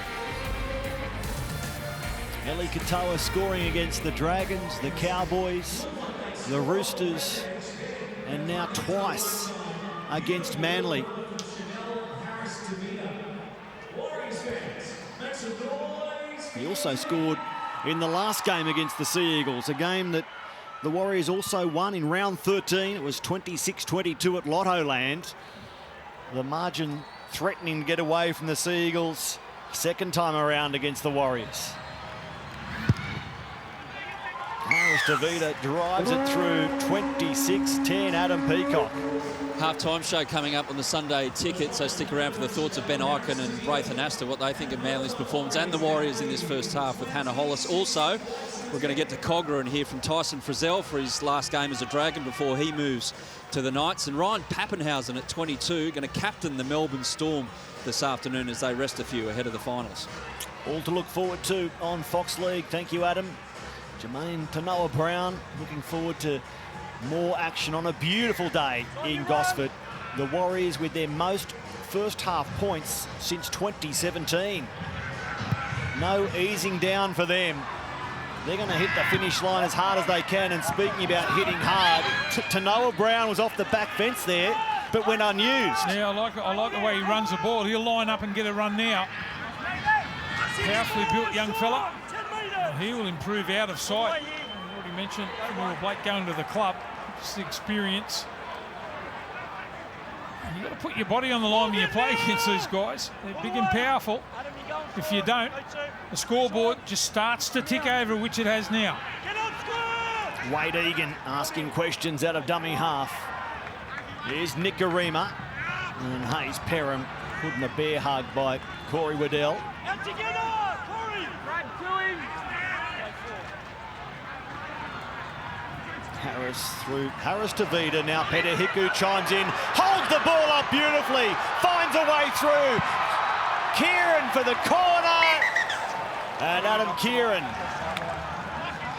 Eli Katoa scoring against the Dragons, the Cowboys, the Roosters, and now twice against Manly. He also scored in the last game against the Sea Eagles, a game that the Warriors also won in round 13. It was 26-22 at Lottoland. The margin threatening to get away from the Sea Eagles second time around against the Warriors. Harris Davida drives it through 26-10, Adam Peacock. Half-time show coming up on the Sunday ticket, so stick around for the thoughts of Ben Eichen and Braithen Astor, what they think of Manly's performance and the Warriors in this first half with Hannah Hollis. Also, we're going to get to Cogra and hear from Tyson Frizzell for his last game as a Dragon before he moves to the Knights. And Ryan Pappenhausen at 22, going to captain the Melbourne Storm this afternoon as they rest a few ahead of the finals. All to look forward to on Fox League. Thank you, Adam. Jermaine Tanoa Brown, looking forward to more action on a beautiful day in Gosford. The Warriors with their most first half points since 2017. No easing down for them. They're going to hit the finish line as hard as they can. And speaking about hitting hard, Tanoa Brown was off the back fence there, but went unused. Yeah, I like the way he runs the ball. He'll line up and get a run now. Powerfully built young fella. He will improve out of sight. I already mentioned Will Blake going to the club. Just the experience. And you've got to put your body on the line when you play against these guys. They're big and powerful. If you don't, the scoreboard just starts to tick over, which it has now. Wade Egan asking questions out of dummy half. Here's Nick Garima. And Hayes Perham putting a bear hug by Corey Waddell. Out together, Corey! Brad, to him! Harris through Harris to Vida. Now Peter Hiku chimes in, holds the ball up beautifully, finds a way through. Kieran for the corner. And Adam Kieran.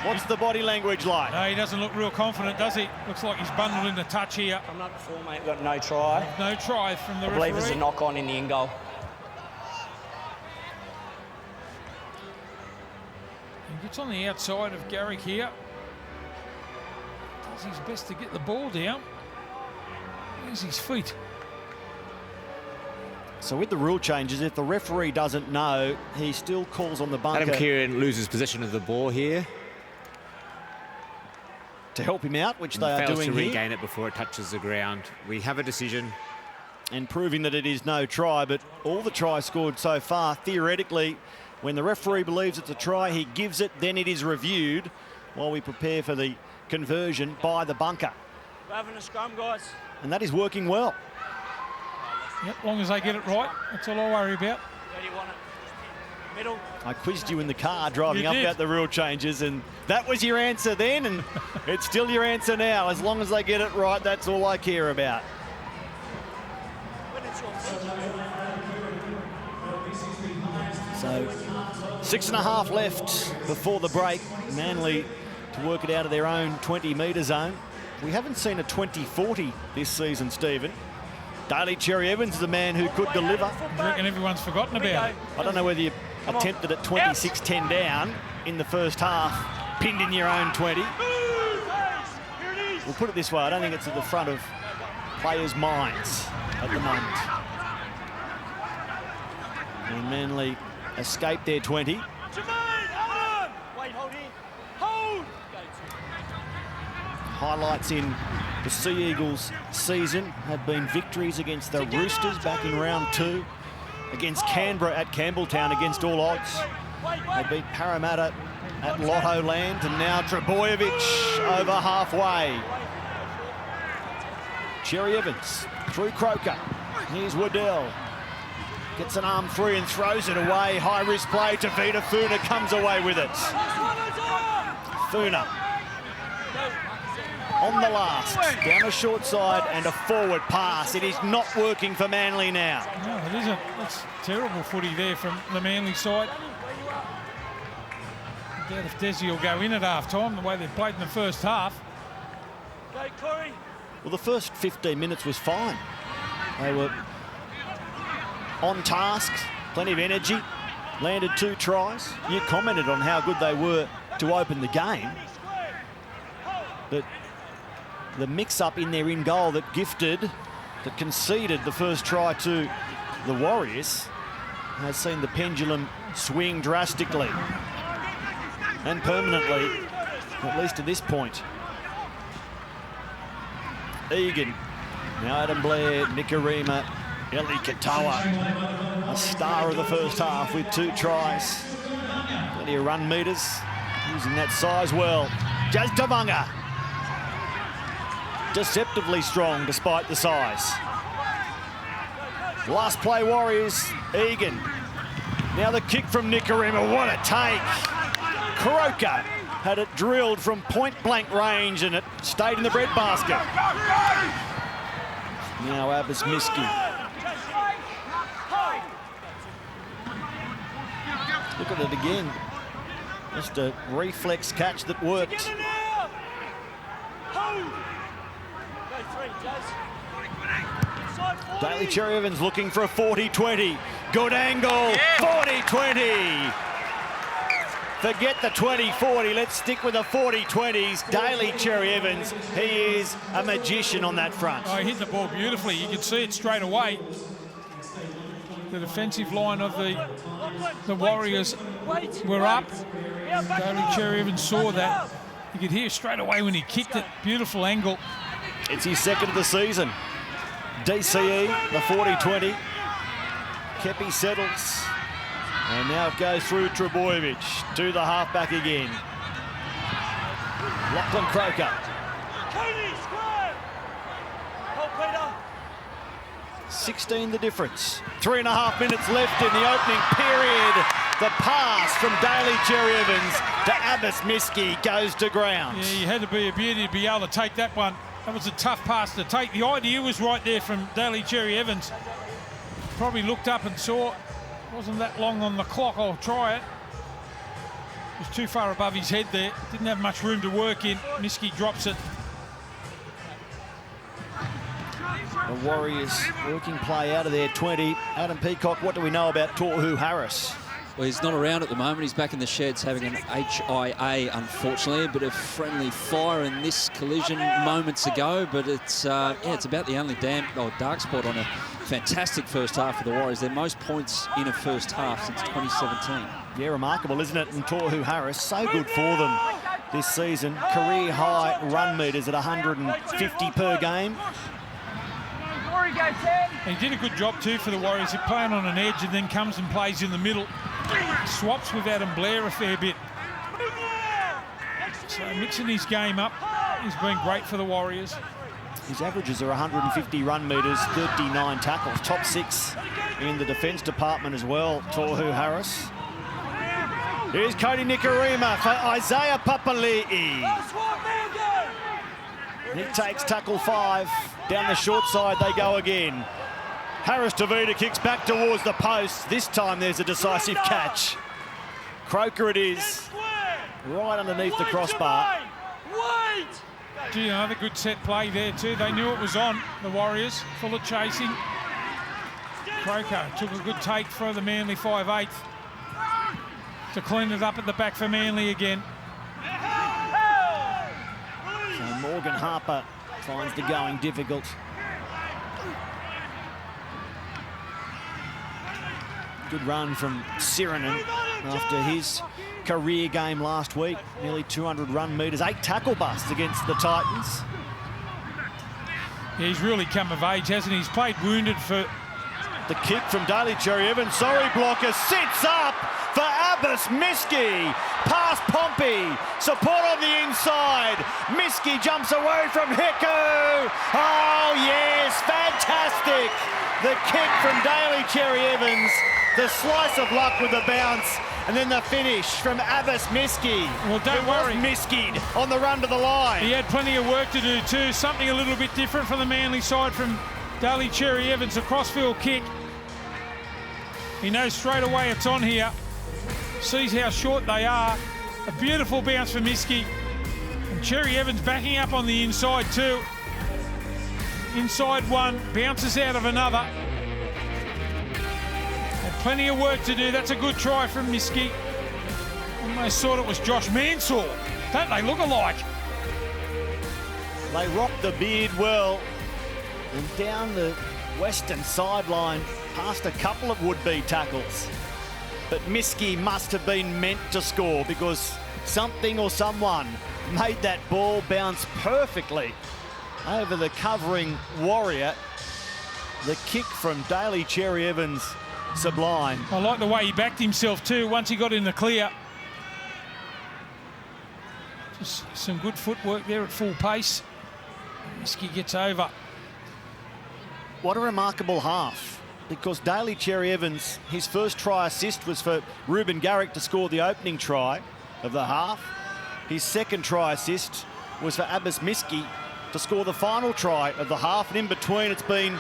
What's the body language like? No, he doesn't look real confident, does he? Looks like he's bundled in the touch here. I'm not before, mate. Got no try. No try from the referee. I believe there's a knock on in the in goal. He gets on the outside of Garrick here. Does his best to get the ball down. There's his feet. So with the rule changes, if the referee doesn't know, he still calls on the bunker. Adam Kieran loses possession of the ball here. To help him out, which they are fails doing to here. regain it before it touches the ground. We have a decision. And proving that it is no try, but all the tries scored so far, theoretically, when the referee believes it's a try, he gives it, then it is reviewed while we prepare for the conversion by the bunker. We're having a scrum, guys. And that is working well. Yep, as long as they get it right, that's all I worry about. Where do you want it? Middle. I quizzed you in the car driving You up did. about the rule changes, and that was your answer then, and it's still your answer now. As long as they get it right, that's all I care about. When it's yours. So 6.5 left before the break. Manly to work it out of their own 20-metre zone. We haven't seen a 20-40 this season, Stephen. Daly Cherry Evans is a man who could deliver. I reckon everyone's forgotten about it. I don't know whether you attempted at 26-10 down in the first half, pinned in your own 20. We'll put it this way, I don't think it's at the front of players' minds at the moment. And Manly escaped their 20. Jermaine, Adam! Wait, hold in. Hold! Highlights in the Sea Eagles season have been victories against the Roosters back in round 2, against Canberra at Campbelltown against all odds. They beat Parramatta at Lotto Land, and now Trebojevic over halfway. Cherry Evans through Croker. Here's Waddell. Gets an arm free and throws it away. High risk play. Tavita Funa comes away with it. Funa on the last, down the short side and a forward pass. It is not working for Manly now. No, it isn't. That's terrible footy there from the Manly side. I doubt if Desi will go in at half-time, the way they've played in the first half. Go, Corey. Well, the first 15 minutes was fine. They were on task, plenty of energy, landed 2 tries. You commented on how good they were to open the game. But the mix-up in their in-goal that conceded the first try to the Warriors has seen the pendulum swing drastically and permanently, at least to this point. Egan, now Adam Blair, Nikarima, Eli Katoa, a star of the first half with 2 tries. Plenty of run meters, using that size well. Jazz Tavanga. Deceptively strong despite the size. Last play Warriors, Egan. Now the kick from Nicarima, what a take. Croker had it drilled from point blank range and it stayed in the breadbasket. Now Abbas Miski. Look at it again. Just a reflex catch that worked. Daly Cherry Evans looking for a 40-20. Good angle, 40-20. Forget the 20-40, let's stick with the 40-20s. Daly Cherry Evans, he is a magician on that front. Oh, he hit the ball beautifully. You could see it straight away. The defensive line of the Warriors were up. Daly Cherry Evans saw that. You could hear straight away when he kicked it. Beautiful angle. It's his second of the season. DCE, the 40-20. Kepi settles. And now it goes through Trebojevic to the halfback again. Lachlan Croker. 16 the difference. 3.5 minutes left in the opening period. The pass from Daly Cherry Evans to Abbas Miski goes to ground. Yeah, you had to be a beauty to be able to take that one. That was a tough pass to take. The idea was right there from Daly Cherry Evans. Probably looked up and saw it. Wasn't that long on the clock. I'll try it. It was too far above his head there. Didn't have much room to work in. Miski drops it. The Warriors working play out of their 20. Adam Peacock, what do we know about Tohu Harris? Well, he's not around at the moment. He's back in the sheds having an HIA, unfortunately. A bit of friendly fire in this collision moments ago, but it's it's about the only dark spot on a fantastic first half for the Warriors. Their most points in a first half since 2017. Yeah, remarkable, isn't it? And Tohu Harris, so good for them this season. Career high run meters at 150 per game. He did a good job too for the Warriors. He's playing on an edge and then comes and plays in the middle. Swaps with Adam Blair a fair bit. So mixing his game up has been great for the Warriors. His averages are 150 run meters, 39 tackles. Top 6 in the defence department as well, Tohu Harris. Here's Cody Nicarima for Isaiah Papali'i. He takes tackle 5. Down the short side they go again. Harris Tavita kicks back towards the post. This time there's a decisive catch. Croker it is. Right underneath the crossbar. Gee, another good set play there too. They knew it was on, the Warriors. Full of chasing. Croker took a good take for the Manly 5/8 to clean it up at the back for Manly again. So Morgan Harper finds the going difficult. Good run from Sirinen after his career game last week. Nearly 200 run meters, 8 tackle busts against the Titans. Yeah, he's really come of age, hasn't he? He's played wounded for... The kick from Daly Cherry Evans. Sorry, blocker sits up for Abbas Miski. Past Pompey. Support on the inside. Miski jumps away from Heku. Oh, yes, fantastic. The kick from Daly Cherry Evans. The slice of luck with the bounce. And then the finish from Abbas Miski. Well, don't worry. Miski'd on the run to the line. He had plenty of work to do too. Something a little bit different from the Manly side from Daly Cherry Evans. A crossfield kick. He knows straight away it's on here. Sees how short they are. A beautiful bounce for Miski. And Cherry Evans backing up on the inside too. Inside one, bounces out of another. Had plenty of work to do. That's a good try from Miski. Almost thought it was Josh Mansour. Don't they look alike? They rock the beard well. And down the western sideline, past a couple of would-be tackles. But Miski must have been meant to score because something or someone made that ball bounce perfectly over the covering Warrior. The kick from Daly Cherry Evans, sublime. I like the way he backed himself too once he got in the clear. Some good footwork there at full pace. Miski gets over. What a remarkable half, because Daly Cherry Evans, his first try assist was for Ruben Garrick to score the opening try of the half. His second try assist was for Abbas Miski to score the final try of the half, and in between it's been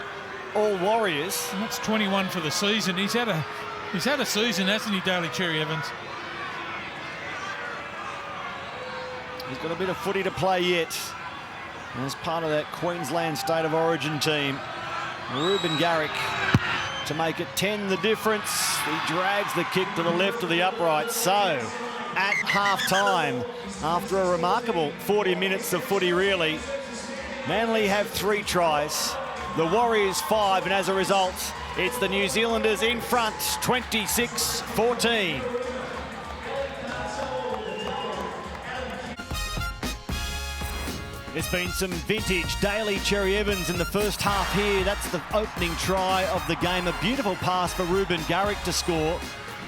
all Warriors. And that's 21 for the season. He's had a season, hasn't he, Daly Cherry Evans? He's got a bit of footy to play yet. As part of that Queensland State of Origin team, Ruben Garrick to make it 10 the difference. He drags the kick to the left of the upright. So, at half-time, after a remarkable 40 minutes of footy really, Manly have 3 tries, the Warriors 5, and as a result, it's the New Zealanders in front, 26-14. There's been some vintage Daly Cherry Evans in the first half here. That's the opening try of the game. A beautiful pass for Ruben Garrick to score.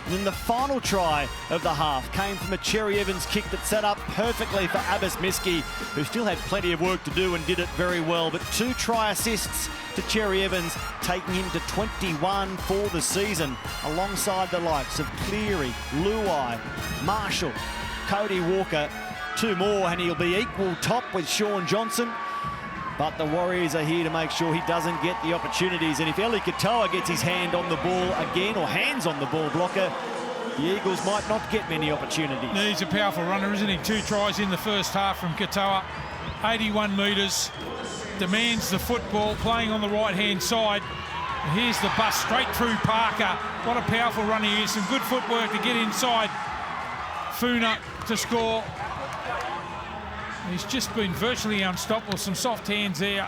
And then the final try of the half came from a Cherry Evans kick that set up perfectly for Abbas Miski, who still had plenty of work to do and did it very well. But 2 try assists to Cherry Evans, taking him to 21 for the season, alongside the likes of Cleary, Luai, Marshall, Cody Walker. 2 more and he'll be equal top with Sean Johnson. But the Warriors are here to make sure he doesn't get the opportunities. And if Eli Katoa gets his hand on the ball again, or hands on the ball blocker, the Eagles might not get many opportunities. He's a powerful runner, isn't he? 2 tries in the first half from Katoa. 81 metres. Demands the football, playing on the right-hand side. And here's the bus straight through Parker. What a powerful run he is. Some good footwork to get inside. Funa to score. He's just been virtually unstoppable. Some soft hands there.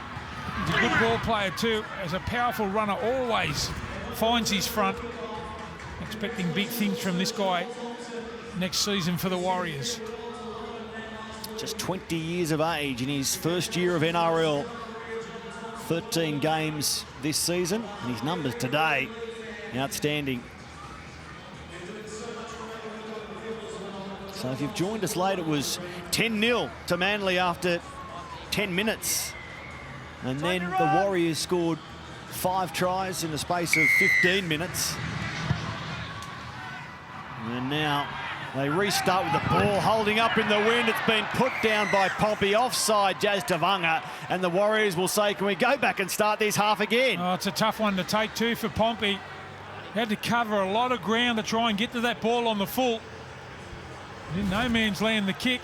He's a good ball player too. As a powerful runner, always finds his front. Expecting big things from this guy next season for the Warriors. Just 20 years of age in his first year of NRL. 13 games this season, and his numbers today, outstanding. So if you've joined us late, it was 10-0 to Manly after 10 minutes. And then the Warriors scored 5 tries in the space of 15 minutes. And now they restart with the ball holding up in the wind. It's been put down by Pompey, offside Jazz Tavanga. And the Warriors will say, can we go back and start this half again? Oh, it's a tough one to take too for Pompey. He had to cover a lot of ground to try and get to that ball on the full. In no man's land, the kick.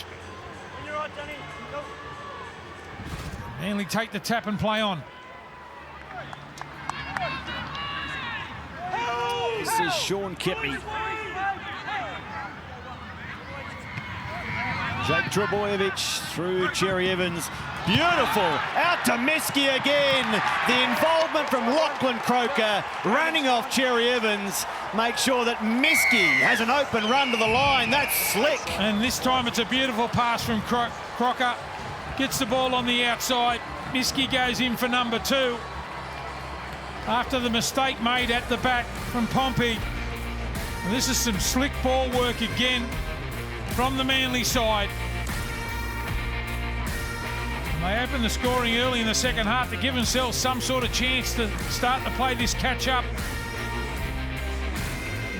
Manly take the tap and play on. This is Sean Keppie. Jake Trebojevic through Cherry Evans. Beautiful, out to Miski again. The involvement from Lachlan Croker, running off Cherry Evans, make sure that Miski has an open run to the line. That's slick. And this time it's a beautiful pass from Croker. Gets the ball on the outside. Miski goes in for number 2. After the mistake made at the back from Pompey. And this is some slick ball work again from the Manly side. They open the scoring early in the second half to give themselves some sort of chance to start to play this catch-up.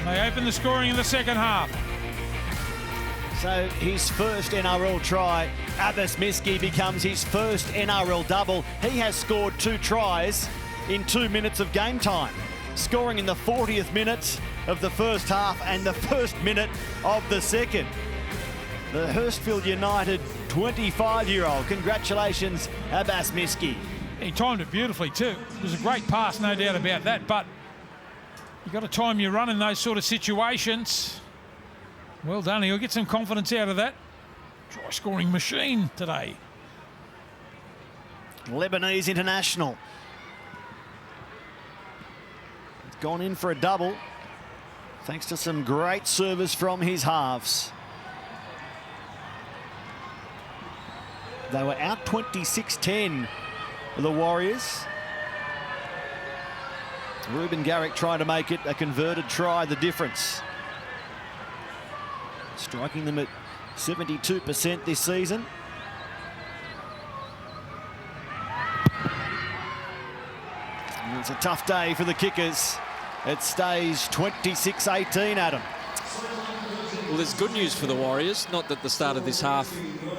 They open the scoring in the second half. So his first NRL try, Abbas Miski, becomes his first NRL double. He has scored 2 tries in 2 minutes of game time, scoring in the 40th minute of the first half and the first minute of the second. The Hurstfield United 25-year-old. Congratulations, Abbas Miski. He timed it beautifully too. It was a great pass, no doubt about that, but you've got to time your run in those sort of situations. Well done. He'll get some confidence out of that. Try scoring machine today. Lebanese international. He's gone in for a double, thanks to some great service from his halves. They were out 26-10, the Warriors. Ruben Garrick trying to make it a converted try, the difference. Striking them at 72% this season. And it's a tough day for the kickers. It stays 26-18, Adam. Well, there's good news for the Warriors. Not that the start of this half,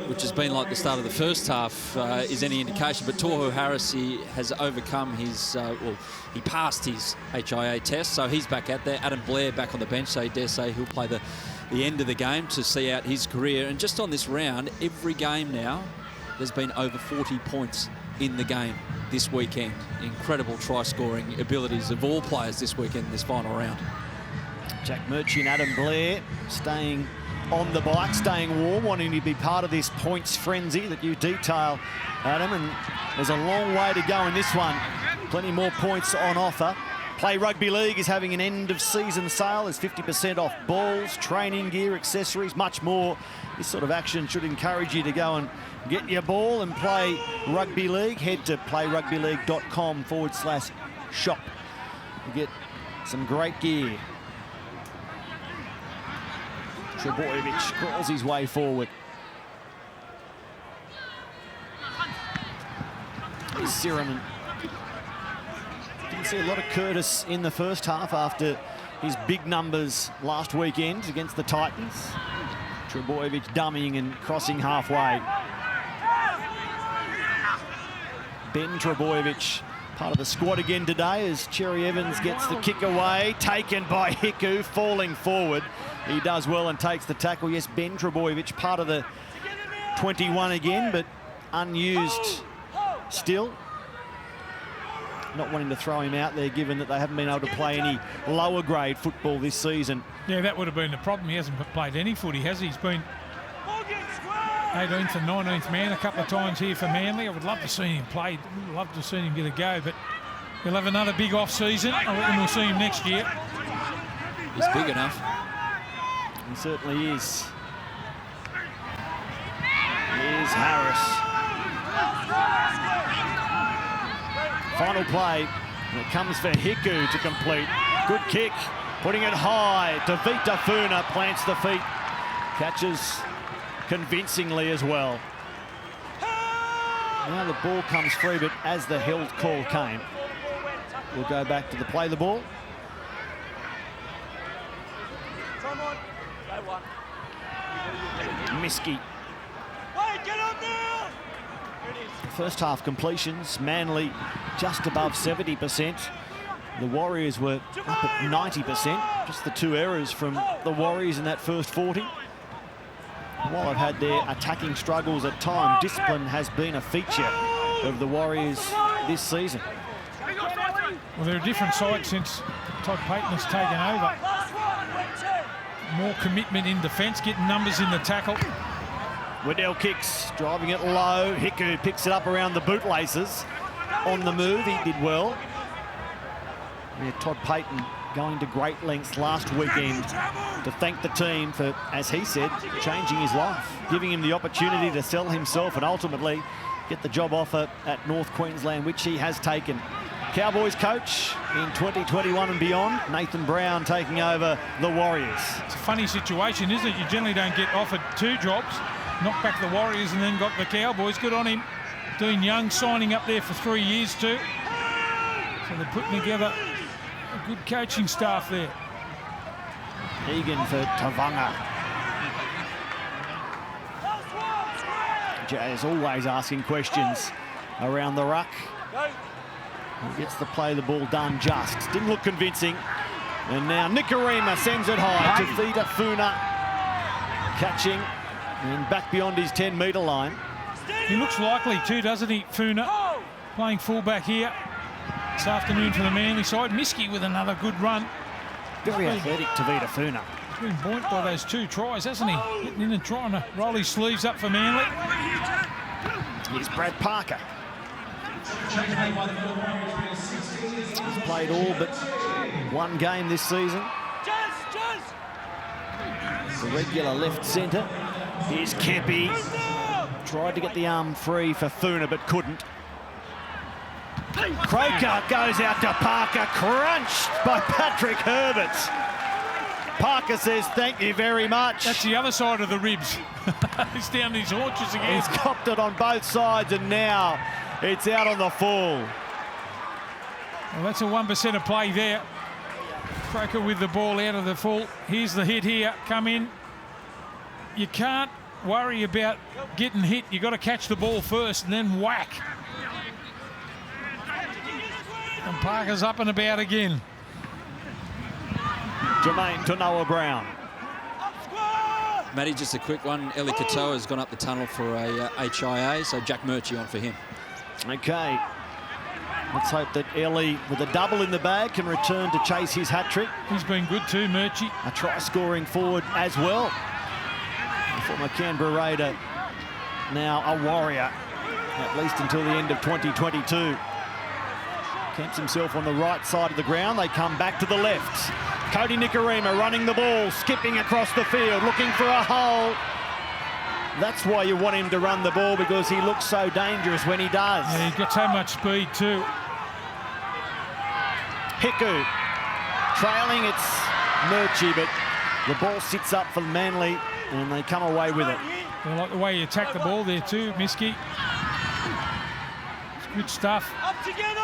which has been like the start of the first half, is any indication, but Tohu Harris, he has overcome his, he passed his HIA test, so he's back out there. Adam Blair back on the bench, so I dare say he'll play the end of the game to see out his career. And just on this round, every game now, there's been over 40 points in the game this weekend. Incredible try-scoring abilities of all players this weekend in this final round. Jack Murchie and Adam Blair staying on the bike, staying warm, wanting to be part of this points frenzy that you detail, Adam. And there's a long way to go in this one. Plenty more points on offer. Play Rugby League is having an end-of-season sale. There's 50% off balls, training gear, accessories, much more. This sort of action should encourage you to go and get your ball and play Rugby League. Head to playrugbyleague.com/shop. You get some great gear. Trebojevic crawls his way forward. Here's Siraman. Didn't see a lot of Curtis in the first half after his big numbers last weekend against the Titans. Trebojevic dummying and crossing halfway. Ben Trebojevic, part of the squad again today as Cherry Evans gets the kick away, taken by Hiku, falling forward. He does well and takes the tackle. Yes, Ben Trebojevic, part of the 21 again, but unused still. Not wanting to throw him out there, given that they haven't been able to play any lower grade football this season. Yeah, that would have been the problem. He hasn't played any footy, has he? He's been 18th and 19th man a couple of times here for Manly. I would love to see him play. Would love to see him get a go, but he'll have another big off-season. I reckon we'll see him next year. He's big enough. He certainly is. Here's Harris. Final play. And it comes for Hiku to complete. Good kick. Putting it high. Tavita Funa plants the feet. Catches convincingly as well. Now the ball comes free, but as the held call came, we'll go back to the play the ball. Miski. First half completions, Manly just above 70%. The Warriors were up at 90%. Just the two errors from the Warriors in that first 40. While I've had their attacking struggles at times, discipline has been a feature of the Warriors this season. Well, they're a different side since Todd Payton has taken over. More commitment in defence, getting numbers in the tackle. Waddell kicks, driving it low. Hiku picks it up around the bootlaces. On the move, he did well. Yeah, Todd Payton going to great lengths last weekend to thank the team for, as he said, changing his life, giving him the opportunity to sell himself and ultimately get the job offer at North Queensland, which he has taken. Cowboys coach in 2021 and beyond, Nathan Brown taking over the Warriors. It's a funny situation, isn't it? You generally don't get offered two jobs. Knocked back the Warriors and then got the Cowboys. Good on him. Dean Young signing up there for 3 years too. So they're putting together a good coaching staff there. Egan for Tavanga. Jay is always asking questions around the ruck. He gets the play the ball done just. Didn't look convincing. And now Nikarima sends it high to Vita Funa. Catching and back beyond his 10-metre line. He looks likely too, doesn't he, Funa? Playing fullback here this afternoon for the Manly side. Miski with another good run. Very athletic Tavita Funa. He's been buoyed by those two tries, hasn't he? Getting in and trying to roll his sleeves up for Manly. Here's Brad Parker. He's played all but one game this season. The regular left centre. Here's Kepi. Tried to get the arm free for Funa, but couldn't. Croker goes out to Parker, crunched by Patrick Herbert. Parker says thank you very much. That's the other side of the ribs. It's down his haunches again. He's copped it on both sides, and now it's out on the full. Well, that's a 1% of play there. Croker with the ball out of the full. Here's the hit here. Come in. You can't worry about getting hit. You've got to catch the ball first and then whack. And Parker's up and about again. Jermaine to Noah Brown. Matty, just a quick one. Eli Katoa has gone up the tunnel for a HIA, so Jack Murchie on for him. Okay. Let's hope that Ellie, with a double in the bag, can return to chase his hat-trick. He's been good too, Murchie. A try-scoring forward as well. The former Canberra Raider, now a Warrior, at least until the end of 2022. Camps himself on the right side of the ground. They come back to the left. Cody Nikorima running the ball, skipping across the field, looking for a hole. That's why you want him to run the ball, because he looks so dangerous when he does. Yeah, he's got so much speed too. Hiku trailing, it's Murchie, but the ball sits up for Manly and they come away with it. I like the way you attack the ball there too, Miski. It's good stuff. Up together!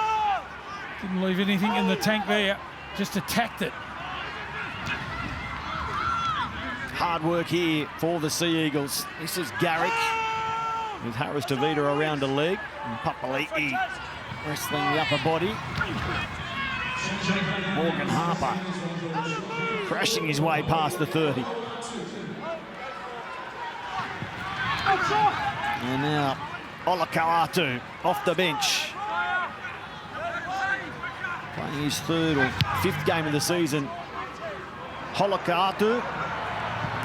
Didn't leave anything in the tank there, just attacked it. Hard work here for the Sea Eagles. This is Garrick with Harris Tavita around a leg, and Papali'i wrestling the upper body. Morgan Harper crashing his way past the 30. And now Olakau'atu off the bench. Playing his third or fifth game of the season. Olakau'atu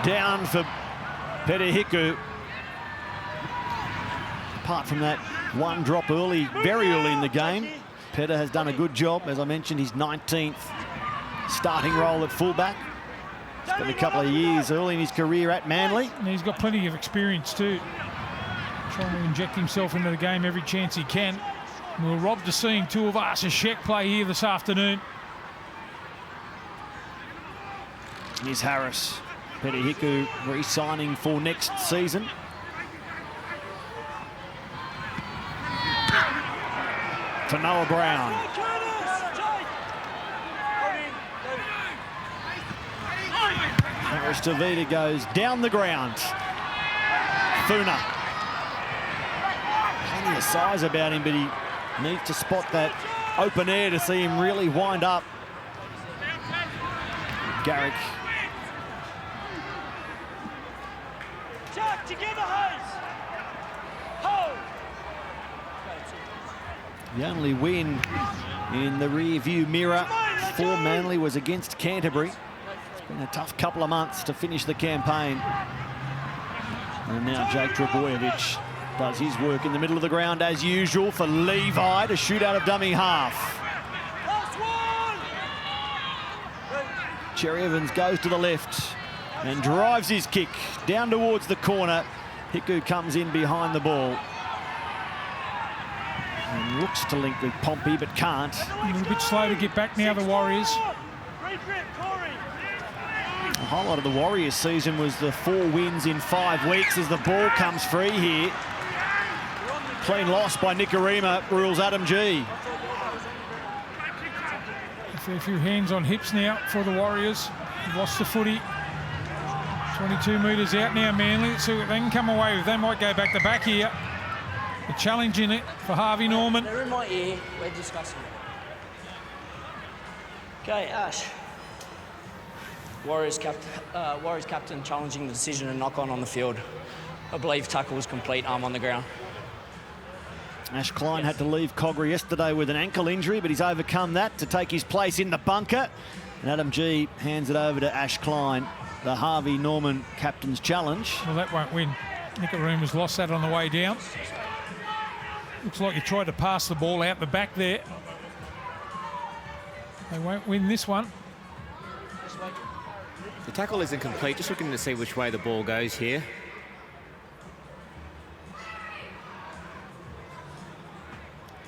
down for Pete Hiku. Apart from that one drop early, very early in the game, Pete has done a good job. As I mentioned, his 19th starting role at fullback. Spent a couple of years early in his career at Manly. And he's got plenty of experience too. Trying to inject himself into the game every chance he can. And we're robbed of seeing two of Arsa play here this afternoon. Here's Harris. Pete Hiku re-signing for next season. To Noah Brown. Harris Tavita goes down the ground. Funa. Plenty of size about him, but he needs to spot that open air to see him really wind up. Garrick. Jack, together, Hayes! Hold! The only win in the rear view mirror for Manly was against Canterbury. It's been a tough couple of months to finish the campaign. And now Jake Trebojevic does his work in the middle of the ground as usual for Levi to shoot out of dummy half. Last one! Cherry Evans goes to the left and drives his kick down towards the corner. Hiku comes in behind the ball. And looks to link with Pompey, but can't. A little bit slow to get back now, the Warriors. A whole lot of the Warriors season was the 4 wins in 5 weeks as the ball comes free here. Clean loss by Nikorima rules Adam G. A fair few hands on hips now for the Warriors. They've lost the footy. 22 metres out now, Manly. Let's see what they can come away with. They might go back to back here. A challenge in it for Harvey Norman. They're in my ear. We're discussing it. Okay, Ash. Warriors captain challenging the decision and knock on the field. I believe tackle was complete, arm on the ground. Ash Klein had to leave Cogra yesterday with an ankle injury, but he's overcome that to take his place in the bunker. And Adam G hands it over to Ash Klein, the Harvey Norman captain's challenge. Well, that won't win. Nicorima's lost that on the way down. Looks like he tried to pass the ball out the back there. They won't win this one. The tackle isn't complete, just looking to see which way the ball goes here.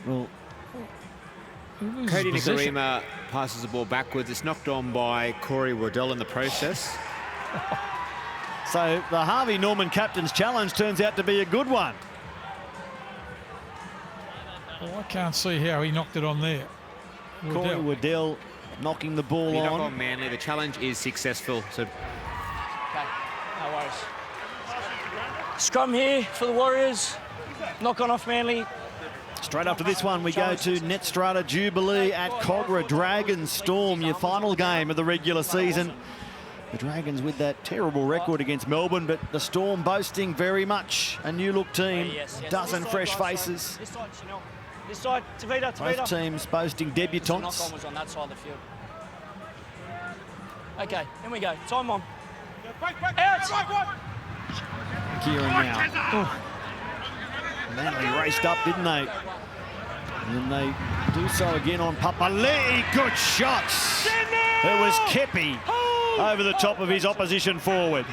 Well, loses Cody position. Nikorima passes the ball backwards. It's knocked on by Corey Waddell in the process. So the Harvey Norman captain's challenge turns out to be a good one. Well, I can't see how he knocked it on there. Corey Waddell knocking the ball You knock on. on Manly. The challenge is successful. So Okay, no worries. Scrum here for the Warriors. Knock on off Manly. Straight after this one, we go to Netstrata Jubilee at Cogra. Dragons Storm, your final game of the regular season. The Dragons with that terrible record against Melbourne, but the Storm boasting very much a new-look team. Yes. Dozen This side, fresh right faces. side. This side, Chanel. This side, Tavita. Both teams boasting The debutants. knock-on was on that side of the field. Okay, in we go. Time on. Out! Kieran now. Oh. Manly raced up, didn't they? And they do so again on Papali'i. Good shots. It was Kepi over the top of his opposition forward.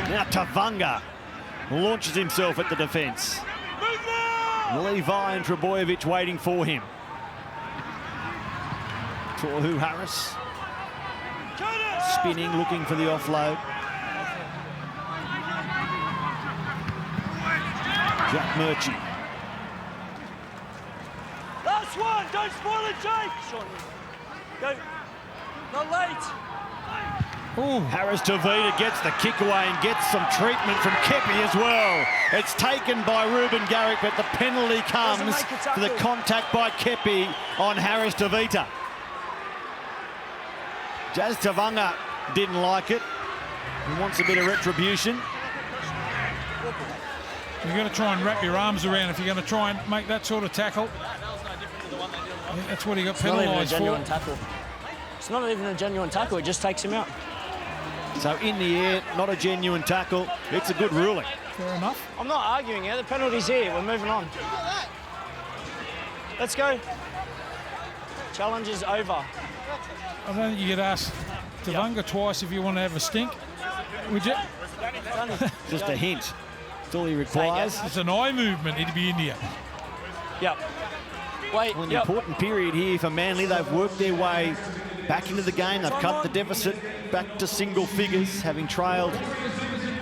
Now Tavanga launches himself at the defence. Levi and Trebojevic waiting for him. Tohu Harris spinning, looking for the offload. Jack Murchie. Last one, don't spoil it, Jake. Sean, go. Not late. Oh, Harris Tavita gets the kick away and gets some treatment from Kepi as well. It's taken by Ruben Garrick, but the penalty comes for the contact by Kepi on Harris Tavita. Jazz Tavanga didn't like it. He wants a bit of retribution. you're going to try and wrap your arms around if you're going to try and make that sort of tackle. I think that's what he got It's not even a penalised genuine for. tackle. It's not even a genuine tackle. It just takes him out. So in the air, not a genuine tackle. It's a good ruling. Fair enough. I'm not arguing here. The penalty's here. We're moving on. Let's go. Challenge is over. I don't think you could ask Tavanga twice if you want to have a stink. Would you? Just a hint. That's all he requires. It's an eye movement. He'd be in here. Yep. Wait. Well, an Yep. important period here for Manly. They've worked their way back into the game. They've cut the deficit back to single figures, having trailed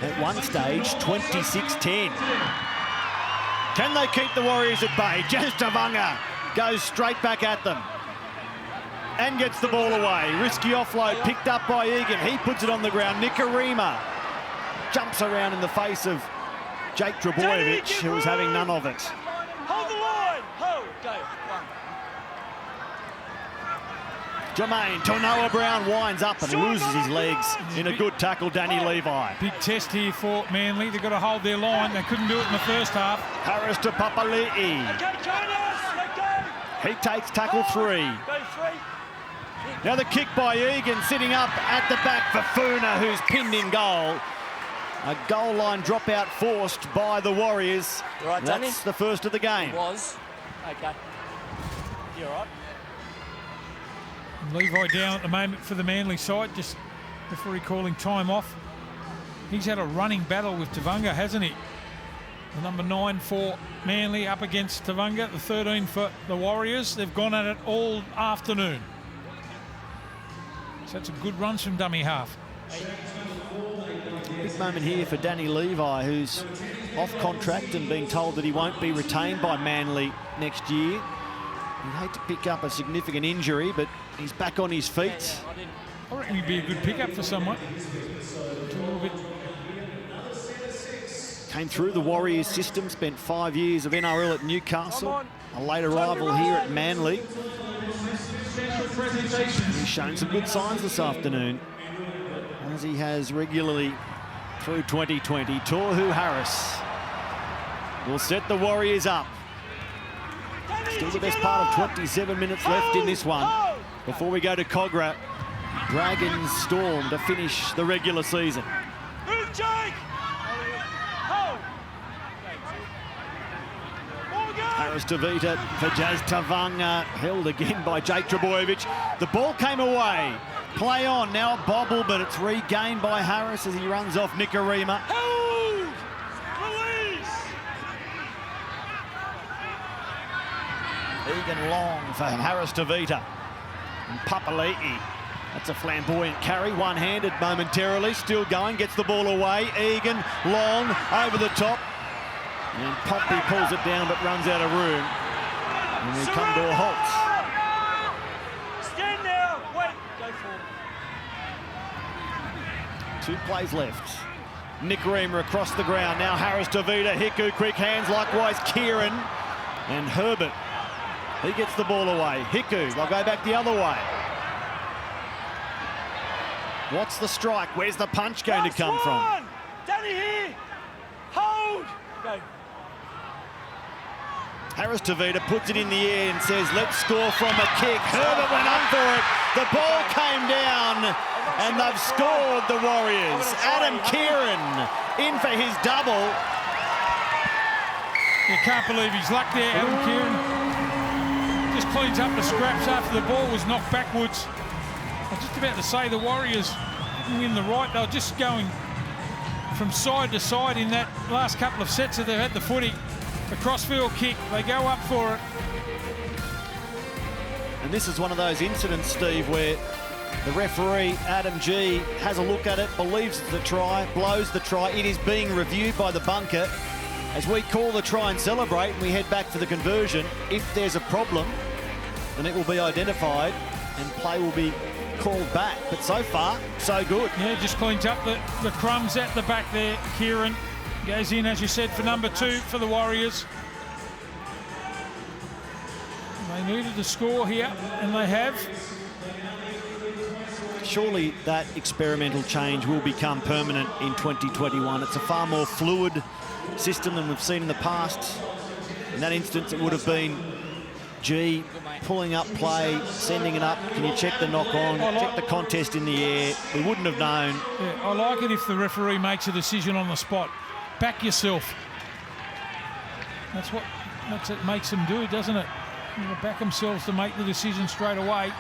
at one stage 26-10. Can they keep the Warriors at bay? Jazz Tavanga goes straight back at them and gets the ball away. Risky offload picked up by Egan. He puts it on the ground. Nikorima jumps around in the face of Jake Trebojevic, who was having none of it. Hold the line. Hold. Go. Jermaine Tonoa Brown winds up and loses his legs in a good tackle, Danny Levi. Big test here for Manly. They've got to hold their line. They couldn't do it in the first half. Harris to Papali'i. Okay, Jonas. Let go. He takes tackle 3. Go 3. Now the kick by Egan, sitting up at the back for Funa, who's pinned in goal. A goal line dropout forced by the Warriors. You all right, Danny? That's the first of the game. Was. Okay. You all right? Levi down at the moment for the Manly side, just before he calling time off. He's had a running battle with Tavanga, hasn't he? The number 9 for Manly up against Tavanga, the 13 for the Warriors. They've gone at it all afternoon. So that's a good run from dummy half. Big moment here for Danny Levi, who's off contract and being told that he won't be retained by Manly next year. He'd hate to pick up a significant injury, but he's back on his feet. I reckon he'd be a good pickup for someone. It's a little bit. Came through the Warriors system, spent 5 years of NRL at Newcastle. A late arrival here at Manly. He's shown some good signs this afternoon, as he has regularly through 2020. Tohu Harris will set the Warriors up. Still the best part of 27 minutes left in this one before we go to Cogra. Dragons Storm to finish the regular season. Move, Jake. Hold. Harris Tavita for Jazz Tavanga, held again by Jake Trebojevic. The ball came away. Play on, now a bobble, but it's regained by Harris as he runs off Nikorima. Hold. Release. Egan long for Harris Tavita. And Papali'i. That's a flamboyant carry, one-handed momentarily, still going, gets the ball away. Egan, long, over the top. And Pompey pulls it down but runs out of room. And we come to a halt. Stand now. Wait. Go forward. 2 plays left. Nicarima across the ground. Now Harris Tavita, Hiku, quick hands, likewise Kieran. And Herbert, he gets the ball away. Hiku, they'll go back the other way. What's the strike? Where's the punch going to come from? Danny here. Hold. Go. Harris Tavita puts it in the air and says, let's score from a kick. Herbert went up for it. The ball came down and they've scored, the Warriors. Adam Kieran in for his double. You can't believe his luck there, Adam Kieran. Just cleans up the scraps after the ball was knocked backwards. I was just about to say the Warriors didn't win the right. They were just going from side to side in that last couple of sets that they've had the footy. A crossfield kick, they go up for it. And this is one of those incidents, Steve, where the referee, Adam G, has a look at it, believes it's a try, blows the try. It is being reviewed by the bunker. As we call the try and celebrate and we head back for the conversion, if there's a problem, then it will be identified and play will be called back. But so far, so good. Yeah, just cleans up the crumbs at the back there. Kieran goes in, as you said, for number 2 for the Warriors. They needed to score here, and they have. Surely that experimental change will become permanent in 2021. It's a far more fluid system than we've seen in the past. In that instance, it would have been G pulling up play, sending it up. Can you check the knock on, check the contest in the air? We wouldn't have known. Yeah, I like it if the referee makes a decision on the spot. Back yourself. That's what it makes them do, doesn't it? You know, back themselves to make the decision straight away.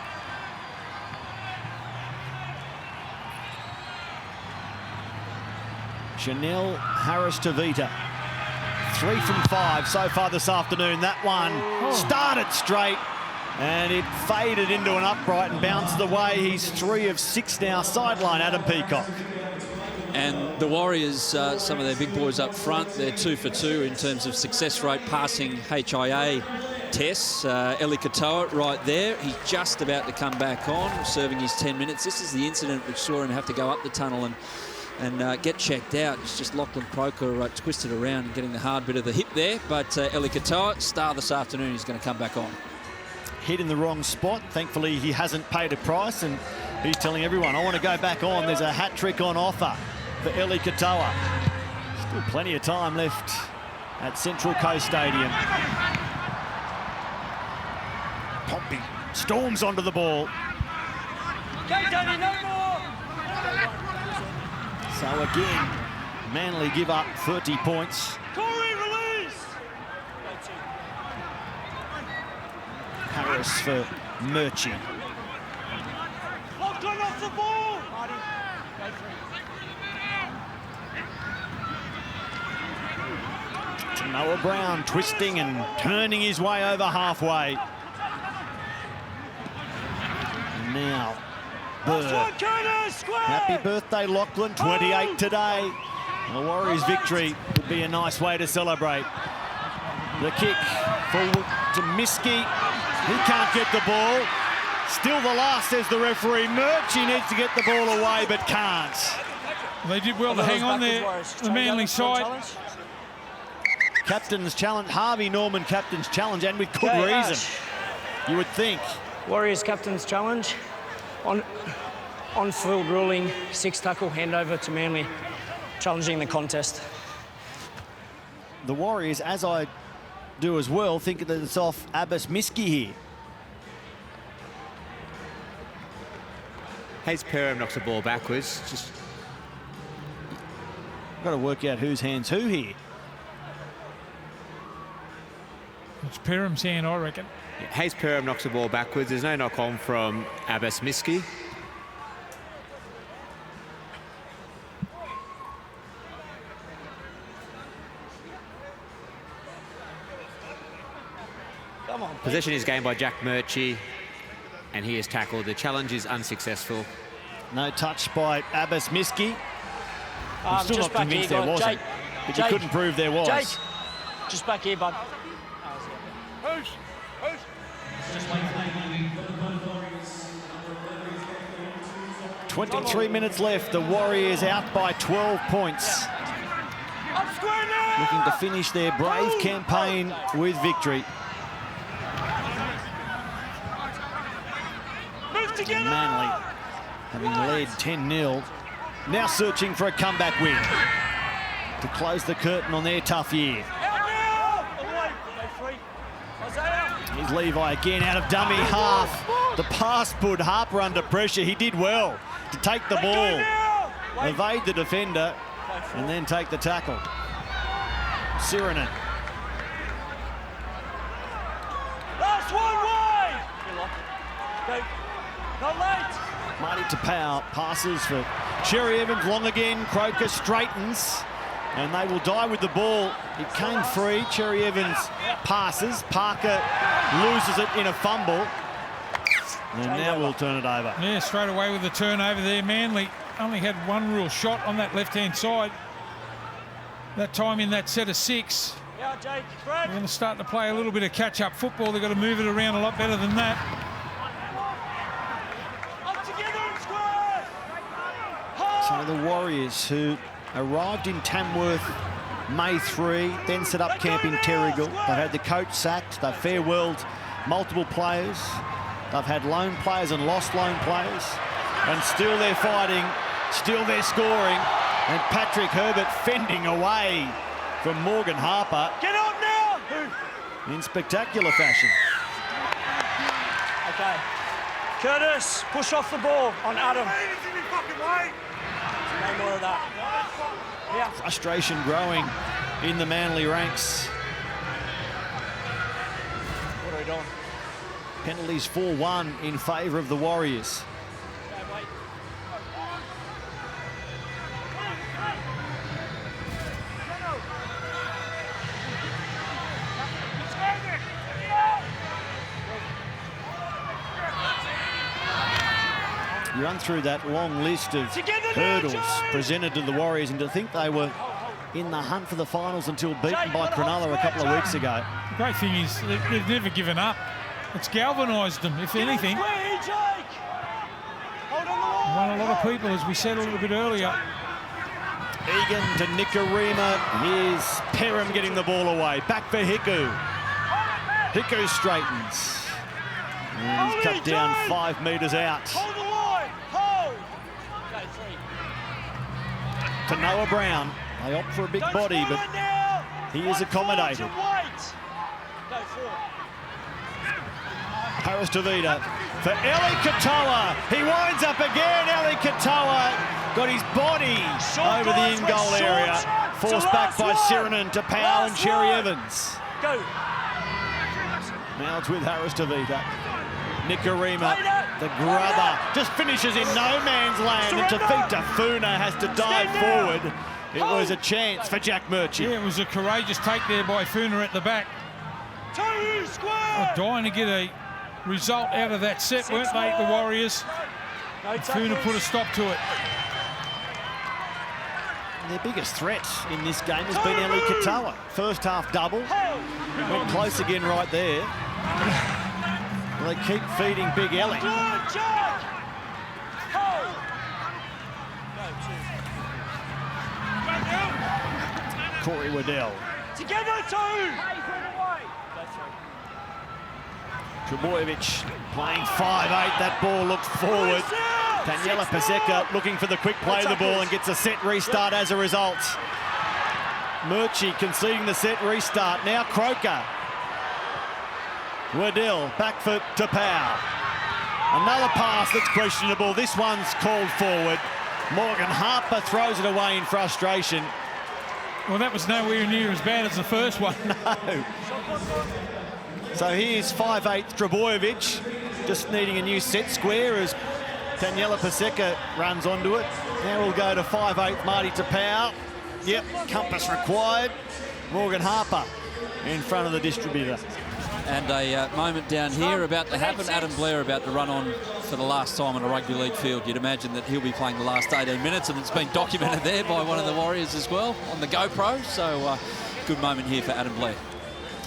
Chanel Harris Tavita. 3 from 5 so far this afternoon. That one started straight and it faded into an upright and bounced away. He's 3 of 6 now. Sideline, Adam Peacock. And the Warriors, some of their big boys up front, they're 2 for 2 in terms of success rate passing HIA tests. Eli Katoa right there. He's just about to come back on, serving his 10 minutes. This is the incident which saw him have to go up the tunnel and get checked out. It's just Lachlan Croker twisted around and getting the hard bit of the hip there. But Eli Katoa, star this afternoon, he's going to come back on. Hit in the wrong spot. Thankfully, he hasn't paid a price, and he's telling everyone, I want to go back on. There's a hat trick on offer for Eli Katoa. Still plenty of time left at Central Coast Stadium. Pompey storms onto the ball. Okay, Danny, no more. So again, Manly give up 30 points. Corey, release. Harris for Murchie. Lachlan off the ball. To Noah Brown twisting and turning his way over halfway. And now Bird. Happy birthday, Lachlan. 28 today. The Warriors' victory would be a nice way to celebrate. The kick forward to Miski. He can't get the ball. Still the last, says the referee. Murchie needs to get the ball away, but can't. They did well to hang on there, the Manly side. Captain's challenge, Harvey Norman captain's challenge, and with good reason, you would think. Warriors captain's challenge. On-field ruling, 6 tackle handover to Manly, challenging the contest. The Warriors, as I do as well, think that it's off Abbas Miski here. Hayes Perham knocks the ball backwards. Just got to work out whose hand's who here. It's Perham's hand, I reckon. Hayes Perham knocks the ball backwards. There's no knock on from Abbas Miski. Come on. Possession is gained by Jack Murchie, and he is tackled. The challenge is unsuccessful. No touch by Abbas Miski. I'm still just not convinced there wasn't. Jake, But you couldn't prove there was. Jake, just back here, bud. Who's? 23 minutes left. The Warriors out by 12 points. Up square now! Looking to finish their brave campaign with victory. Move together! Manly, having led 10-0, now searching for a comeback win to close the curtain on their tough year. Out now! Away! Go free. Isaiah! Here's Levi again out of dummy half. The pass put Harper under pressure. He did well to take the ball, evade the defender, and then take the tackle. Sirinen. Last one wide! Go. Not late! Marty Tapau passes for Cherry Evans, long again. Croker straightens, and they will die with the ball. It came free. Cherry Evans passes. Parker loses it in a fumble. And now we'll turn it over. Yeah, straight away with the turnover there. Manly only had one real shot on that left-hand side. That time in that set of 6. Yeah, Jake. They're Fred. going to start to play a little bit of catch-up football. They've got to move it around a lot better than that. Up together and square! So the Warriors, who arrived in Tamworth May 3, then set up camp in Terrigal. They've had the coach sacked. They've farewelled multiple players. They've had loan players and lost loan players. And still they're fighting, still they're scoring. And Patrick Herbert fending away from Morgan Harper Get on now! in spectacular fashion. Okay. Curtis, push off the ball on Adam. No more of that. Yeah. Frustration growing in the Manly ranks. What are we doing? Penalties 4-1 in favour of the Warriors. You run through that long list of hurdles presented to the Warriors, and to think they were in the hunt for the finals until beaten by Cronulla a couple of weeks ago. The great thing is they've never given up. It's galvanised them, if anything. Hold on the line. Won a lot of people, as we said a little bit earlier. Egan to Nikarima. Here's Perham getting the ball away. Back for Hiku. Hiku straightens. And he's cut down 5 metres out. Hold the line. Hold. Go 3. To Noah Brown. They opt for a big body, but he is accommodated. Go 4. Harris Tavita for Eli Katoa. He winds up again. Eli Katoa got his body over the in-goal area. Forced back by Sirinen to Powell and Cherry Evans. Go. Now it's with Harris Tavita. Nikarima, the grubber, just finishes in no man's land, and Tavita Funa has to dive forward. It was a chance for Jack Murchie. Yeah, it was a courageous take there by Funa at the back. 2 square. They're dying to get a result out of that set, weren't they, the Warriors? No Funa put a stop to it. Their biggest threat in this game has been Eli Katoa. First half double, went close again right there. Well, they keep feeding Big Eli. Corey Waddell. Together 2. Trebojevic playing 5'8". That ball looked forward. Daniela Paseka looking for the quick play of the ball and gets a set restart as a result. Murchie conceding the set restart. Now Croker. Waddell back for Tapau. Another pass that's questionable. This one's called forward. Morgan Harper throws it away in frustration. Well, that was nowhere near as bad as the first one. No. So here's 5'8" Trebojevic, just needing a new set square as Daniela Paseka runs onto it. Now we'll go to 5'8" Marty Tapau. Yep, compass required. Morgan Harper in front of the distributor. And a moment down here about to happen. Adam Blair about to run on for the last time on a rugby league field. You'd imagine that he'll be playing the last 18 minutes, and it's been documented there by one of the Warriors as well on the GoPro. So good moment here for Adam Blair.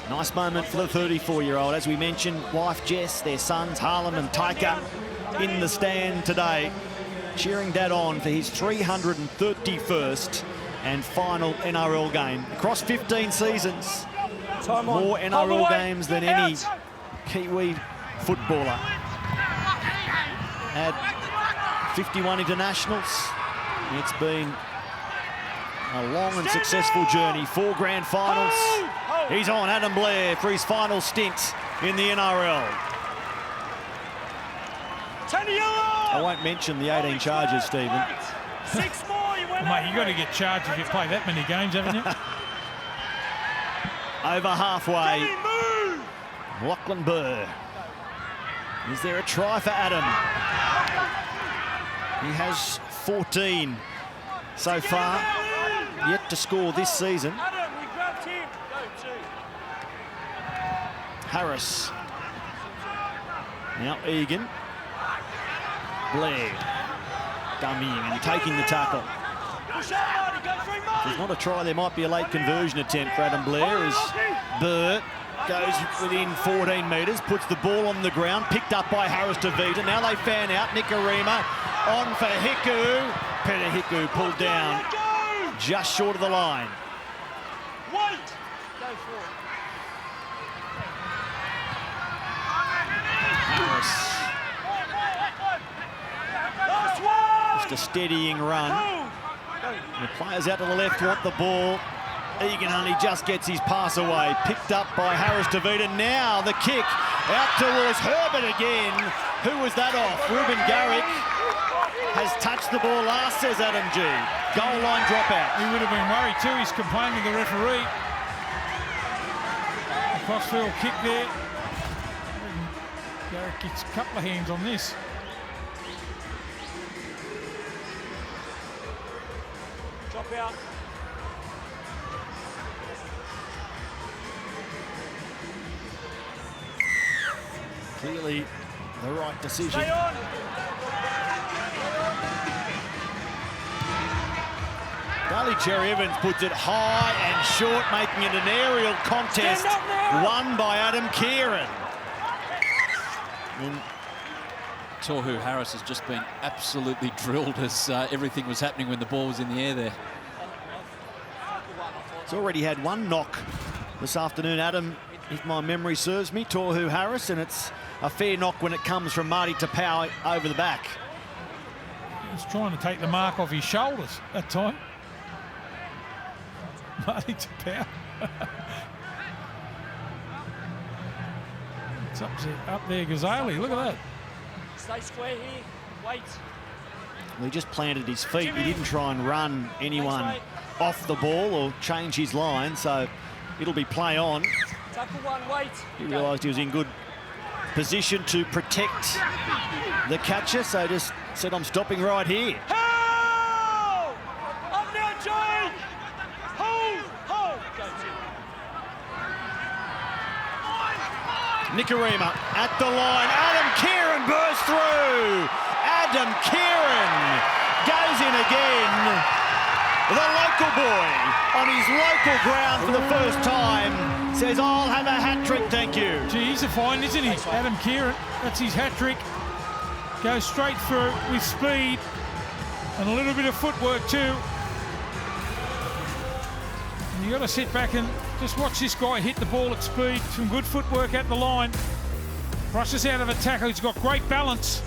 Nice moment for the 34-year-old. As we mentioned, wife Jess, their sons Harlem and Taika in the stand today, cheering Dad on for his 331st and final NRL game. Across 15 seasons, more NRL games than any Kiwi footballer. Had 51 internationals. It's been a long and successful journey. 4 grand finals. He's on, Adam Blair, for his final stint in the NRL. I won't mention the 18 charges, Stephen. 6 more, you went Mate, you've got to get charged if you play that many games, haven't you? Over halfway. Lachlan Burr. Is there a try for Adam? He has 14 so far, yet to score this season. Adam, we grabbed him. Go, 2. Harris. Now Egan. Blair. Dummying and taking the tackle. Push out, Marty. Go 3, Marty. There's not a try. There might be a late conversion attempt for Adam Blair as Burr goes within 14 metres, puts the ball on the ground, picked up by Harris to Vita. Now they fan out. Nikarima on for Hiku. Peter Hiku pulled down just short of the line. Wait. Go for it. Harris. Last one. Just a steadying run. The players out to the left want the ball. Egan Honey just gets his pass away. Picked up by Harris to Vita. Now the kick out towards Herbert again. Who was that off? Ruben Garrick has touched the ball last, says Adam G. Goal line dropout. He would have been worried too. He's complaining to the referee. A crossfield kick there. Garrick gets a couple of hands on this. Drop out. Clearly the right decision. Stay on. Daly Cherry Evans puts it high and short, making it an aerial contest won by Adam Kieran. And Tohu Harris has just been absolutely drilled as everything was happening when the ball was in the air there. it's already had one knock this afternoon, Adam, if my memory serves me, Tohu Harris, and it's a fair knock when it comes from Marty Tapau over the back. He's trying to take the mark off his shoulders that time. Marty Tapau. It's up there, Ghazali. Look at that. Stay square here. Wait. Well, he just planted his feet. He didn't try and run anyone off the ball or change his line, so it'll be play on. Tackle 1, wait. He realised he was in good position to protect the catcher, so just said, I'm stopping right here. Hold! Up now, Joey! Hold! Hold! Go, 2. Nikarima at the line. Adam Kieran bursts through. Adam Kieran goes in again. The local boy on his local ground for the first time says, I'll have a hat-trick, thank you. Gee, he's a fine, isn't he? Adam Kieran, that's his hat-trick. Goes straight through with speed and a little bit of footwork too. You got to sit back and just watch this guy hit the ball at speed. Some good footwork at the line. Rushes out of a tackle. He's got great balance.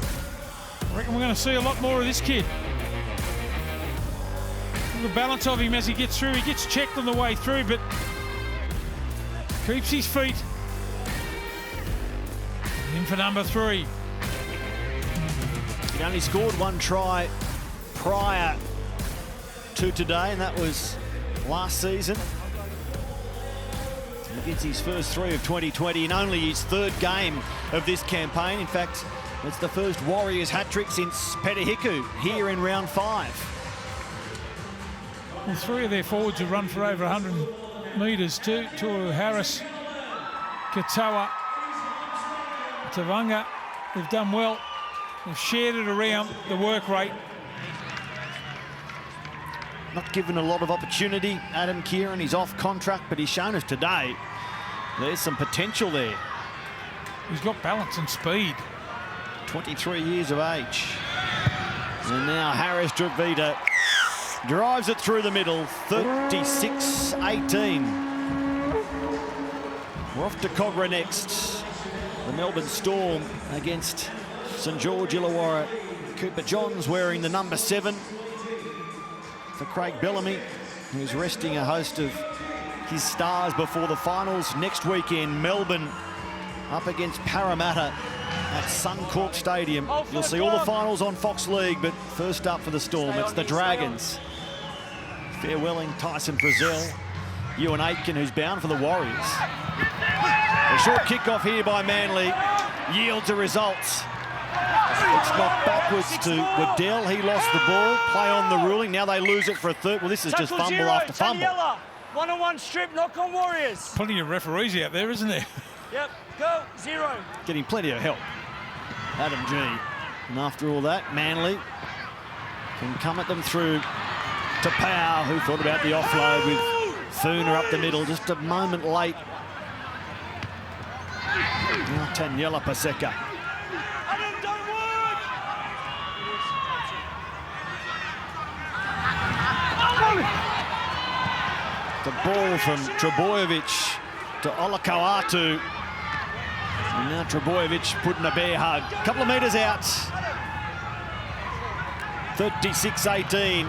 I reckon we're going to see a lot more of this kid. The balance of him as he gets through. He gets checked on the way through, but keeps his feet. In for number 3. He only scored one try prior to today, and that was last season. He gets his first 3 of 2020 and only his 3rd game of this campaign. In fact, it's the first Warriors hat-trick since Peter Hiku here in round 5. Well, 3 of their forwards have run for over 100 metres too. Tohu Harris, Katoa Tavanga, they've done well. They've shared it around the work rate. Not given a lot of opportunity. Adam Kieran, he's off contract, but he's shown us today there's some potential there. He's got balance and speed. 23 years of age. And now Harris Dravita drives it through the middle, 36-18. We're off to Cogra next. The Melbourne Storm against St George Illawarra. Cooper Johns wearing the number 7 for Craig Bellamy, who's resting a host of his stars before the finals. Next weekend, Melbourne up against Parramatta at Suncorp Stadium. You'll see all the finals on Fox League, but first up for the Storm, it's the Dragons. Farewelling Tyson Frizzell, Ewan Aitken, who's bound for the Warriors. A short kickoff here by Manly yields a result. It's knocked backwards to Waddell. He lost the ball. Play on the ruling. Now they lose it for a third. Well, this is just fumble after fumble. One-on-one strip, knock on Warriors. Plenty of referees out there, isn't there? Yep, go, 0. Getting plenty of help. Adam G. And after all that, Manly can come at them through to Powell, who thought about the offload with Fooner up the middle, just a moment late. Now Taniela Paseka. Adam, don't work! The ball from Trebojevic to Olakau'atu. And now Trebojevic putting a bear hug. A couple of metres out. 36-18.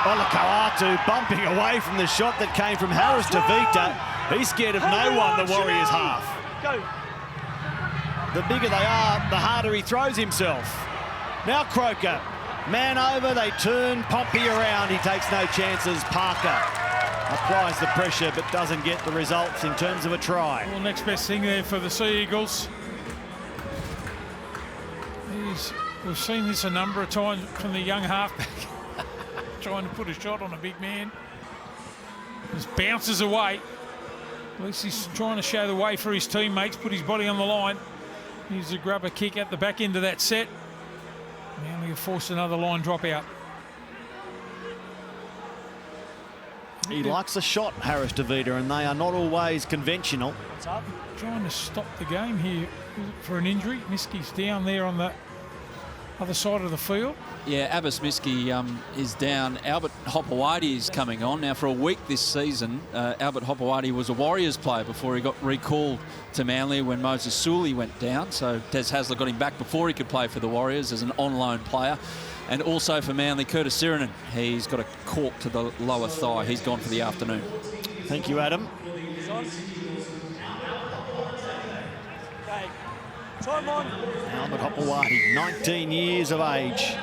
Olakau'atu bumping away from the shot that came from Harris Tavita. He's scared of no one, the Warriors half. Go. The bigger they are, the harder he throws himself. Now Croker, man over, they turn Pompey around. He takes no chances. Parker applies the pressure but doesn't get the results in terms of a try. Well, next best thing there for the Sea Eagles. We've seen this a number of times from the young halfback. Trying to put a shot on a big man. Just bounces away. At least he's trying to show the way for his teammates, put his body on the line. He's a grubber kick at the back end of that set. Now we have forced another line drop out. He likes a shot, Harris Tavita, and they are not always conventional. What's up? Trying to stop the game here for an injury. Miski's down there on the other side of the field. Yeah, Abbas Miski is down. Albert Hopewadi is coming on. Now, for a week this season, Albert Hopewadi was a Warriors player before he got recalled to Manly when Moses Suli went down. So Des Hasler got him back before he could play for the Warriors as an on-loan player. And also for Manly, Curtis Sirinen. He's got a cork to the lower thigh. He's gone for the afternoon. Thank you, Adam. He's on. Okay. Time on. Albert Hopewadi, 19 years of age.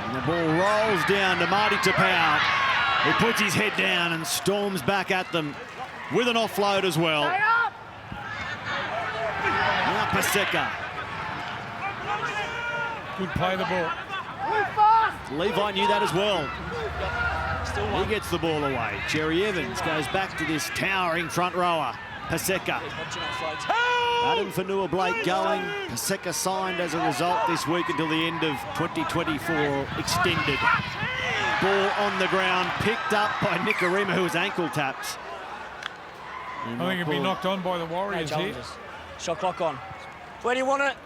And the ball rolls down to Marty Tapau. He puts his head down and storms back at them with an offload as well. Now Paseka. Good play the ball. Levi knew that as well. He gets the ball away. Jerry Evans goes back to this towering front rower. Paseka. Adam Fanua Blake going. Paseka signed as a result this week until the end of 2024 extended. Ball on the ground, picked up by Nikorima, who was ankle tapped. I think it'd be knocked on by the Warriors here. Shot clock on. Where do you want it?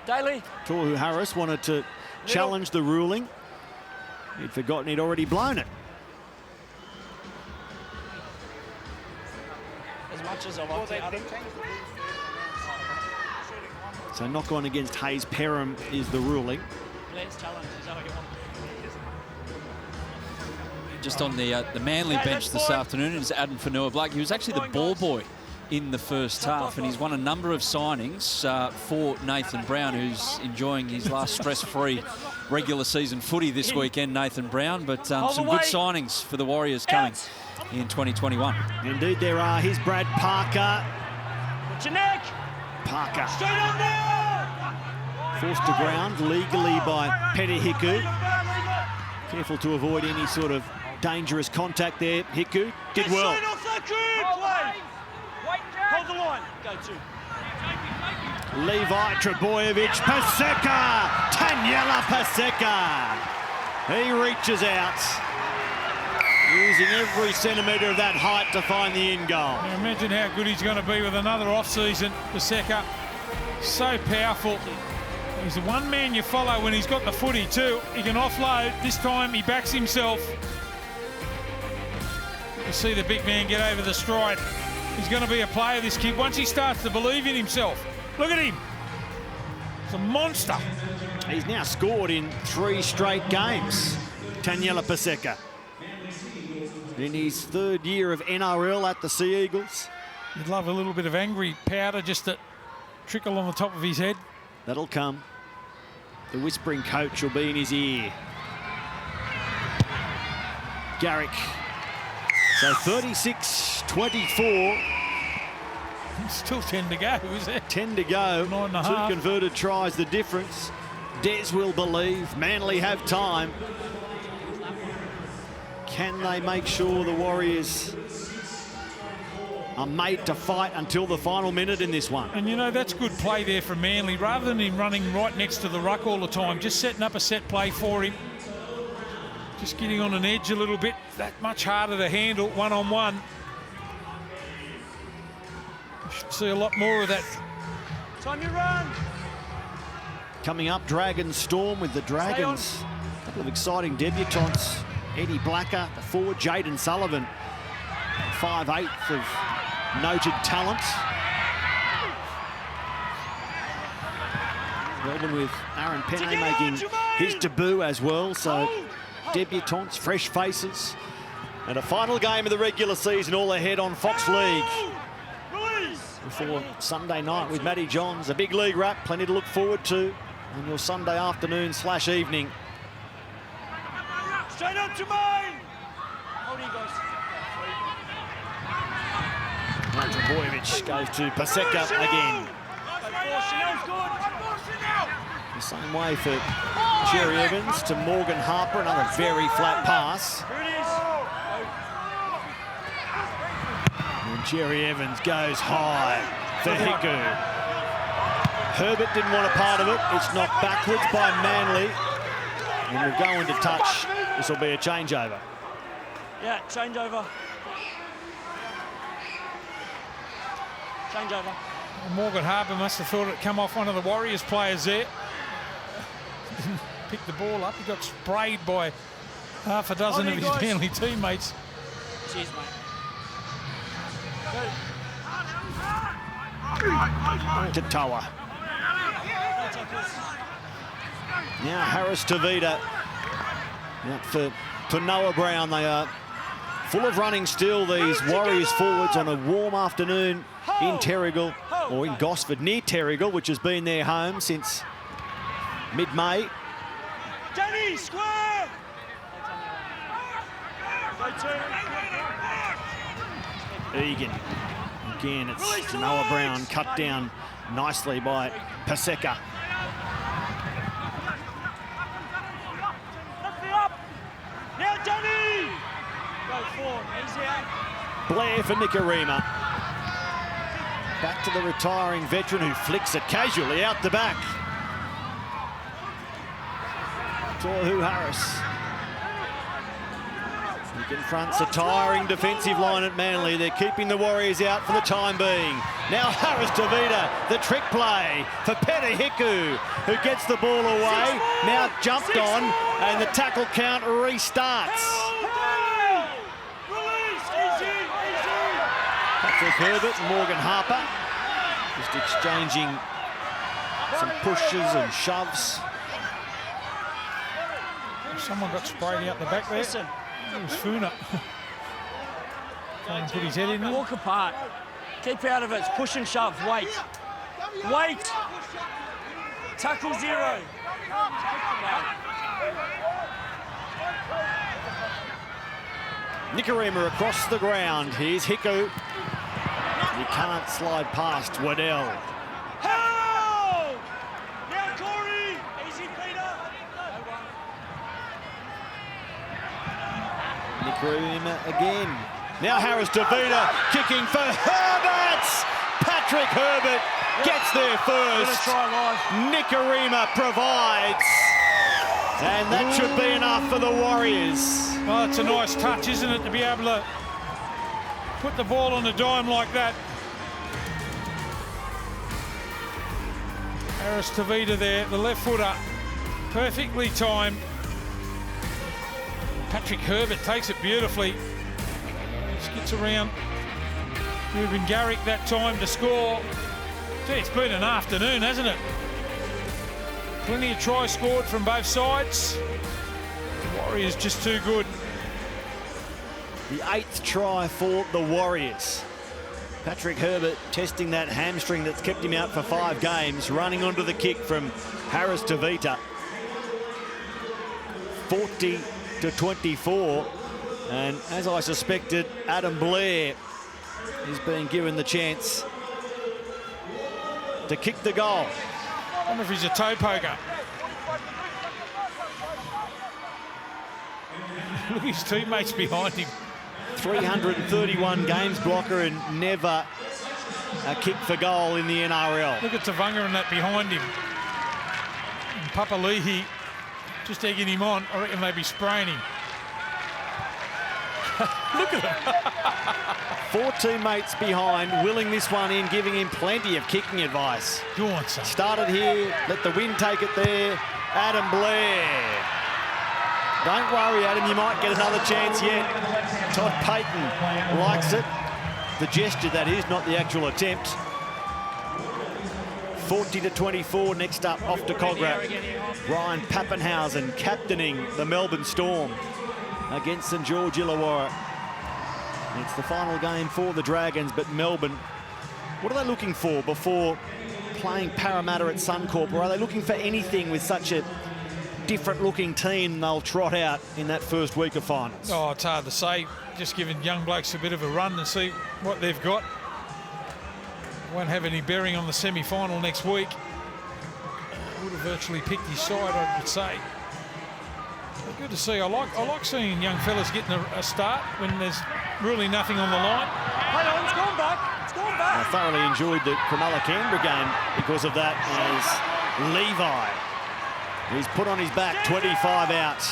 Daly? Tohu Harris wanted to challenge the ruling. He'd forgotten he'd already blown it. As much as I like to Adam. So knock on against Hayes Perham is the ruling. Let's challenge. Is that what you want? Just on the Manly bench this afternoon is Adam Fanua Blake. He was actually the ball boy in the first half, and he's won a number of signings for Nathan Brown, who's enjoying his last stress-free regular season footy this weekend, Nathan Brown. But some good signings for the Warriors coming in 2021. Indeed there are. Here's Brad Parker. Put your neck. Parker Straight up now. forced to ground legally by Peti Hiku. Careful to avoid any sort of dangerous contact there. Hiku did well. Good play. Hold the line. Go 2. Levi Trebojevic, Paseka, Taniela Paseka. He reaches out, using every centimetre of that height to find the in goal. Now imagine how good he's going to be with another off-season. Paseka, so powerful. He's the one man you follow when he's got the footy too. He can offload. This time he backs himself. You see the big man get over the stride. He's going to be a player, this kid, once he starts to believe in himself. Look at him. He's a monster. He's now scored in 3 straight games, Taniela Paseka. In his 3rd year of NRL at the Sea Eagles. You'd love a little bit of angry powder just to trickle on the top of his head. That'll come. The whispering coach will be in his ear. Garrick. So 36-24. Still 10 to go, is it? 10 to go. 9.5. 2 converted tries the difference. Des will believe. Manly have time. Can they make sure the Warriors are made to fight until the final minute in this one? And you know, that's good play there from Manly. Rather than him running right next to the ruck all the time, just setting up a set play for him. Just getting on an edge a little bit. That much harder to handle one-on-one. We should see a lot more of that. Time you run. Coming up, Dragons Storm with the Dragons. A couple of exciting debutants. Eddie Blacker, the forward, Jaden Sullivan, 5'8" of noted talent. Melbourne with Aaron Penne making his debut as well. So debutants, fresh faces. And a final game of the regular season all ahead on Fox League. Before Sunday night with Matty Johns, a big league wrap, plenty to look forward to on your Sunday afternoon/evening. Straight up to mine. Hold you guys. Trebojevic goes to Paseka again. The same way for Jerry Evans to Morgan Harper, another very flat pass. Here it is. And Jerry Evans goes high for Hiku. Herbert didn't want a part of it. It's knocked backwards by Manly. And we'll go into touch. This will be a changeover. Yeah, changeover. Changeover. Morgan Harper must have thought it'd come off one of the Warriors players there. Didn't pick the ball up. He got sprayed by half a dozen of his Manly teammates. Cheers, mate. To Toa. Now Harris Tavita. Out for Noah Brown. They are full of running still, these Warriors forwards, on a warm afternoon in Terrigal, or in Gosford, near Terrigal, which has been their home since mid-May. Danny, square! Egan. Again, it's Noah Brown, cut down nicely by Paseka. Now Danny! Go forward, easy out. Blair for Nicarima. Back to the retiring veteran who flicks it casually out the back. Tohu Harris. He confronts a tiring defensive line at Manly. They're keeping the Warriors out for the time being. Now Harris Tavita, the trick play for Peta Hiku, who gets the ball away. Now jumped on, and the tackle count restarts. Patrick Herbert and Morgan Harper just exchanging some pushes and shoves. Someone got sprayed out the back there. Listen. It was Funa. Trying to put his head in there. Walk apart. Keep out of it. It's push and shove. Wait. Wait. Tackle 0. Nicarima across the ground. Here's Hiku. He can't slide past Waddell. Help! Now Corey. Easy, Peter. Nicarima again. Now Harris DeVita kicking for Herbert. Patrick Herbert gets there first. Nikarima provides. And that should be enough for the Warriors. Oh, it's a nice touch, isn't it, to be able to put the ball on a dime like that. Harris DeVita there, the left footer, perfectly timed. Patrick Herbert takes it beautifully. Skits around. Ruben Garrick that time to score. Gee, it's been an afternoon, hasn't it? Plenty of tries scored from both sides. The Warriors just too good. The 8th try for the Warriors. Patrick Herbert testing that hamstring that's kept him out for 5 games, running onto the kick from Harris DeVita. 40-24. And as I suspected, Adam Blair is being given the chance to kick the goal. I wonder if he's a toe poker. Look at his teammates behind him. 331 games blocker and never a kick for goal in the NRL. Look at Tavunga and that behind him. And Papali'i just egging him on. I reckon they'd be spraying him. Look at them. 4 teammates behind, willing this one in, giving him plenty of kicking advice. Go on, son. Started here, let the wind take it there. Adam Blair. Don't worry, Adam, you might get another chance yet. Todd Payton likes it. The gesture, that is, not the actual attempt. 40-24, next up, off to Cogra. Ryan Pappenhausen captaining the Melbourne Storm against St George Illawarra. It's the final game for the Dragons, but Melbourne, what are they looking for before playing Parramatta at Suncorp? Or are they looking for anything with such a different-looking team they'll trot out in that first week of finals? Oh, it's hard to say. Just giving young blokes a bit of a run and see what they've got. Won't have any bearing on the semi-final next week. Would have virtually picked his side, I would say. Good to see. I like seeing young fellas getting a start when there's really nothing on the line. Hang on, it's gone back. It's gone back. I thoroughly enjoyed the Cronulla-Canberra game because of that, as Levi, he's put on his back, 25 out.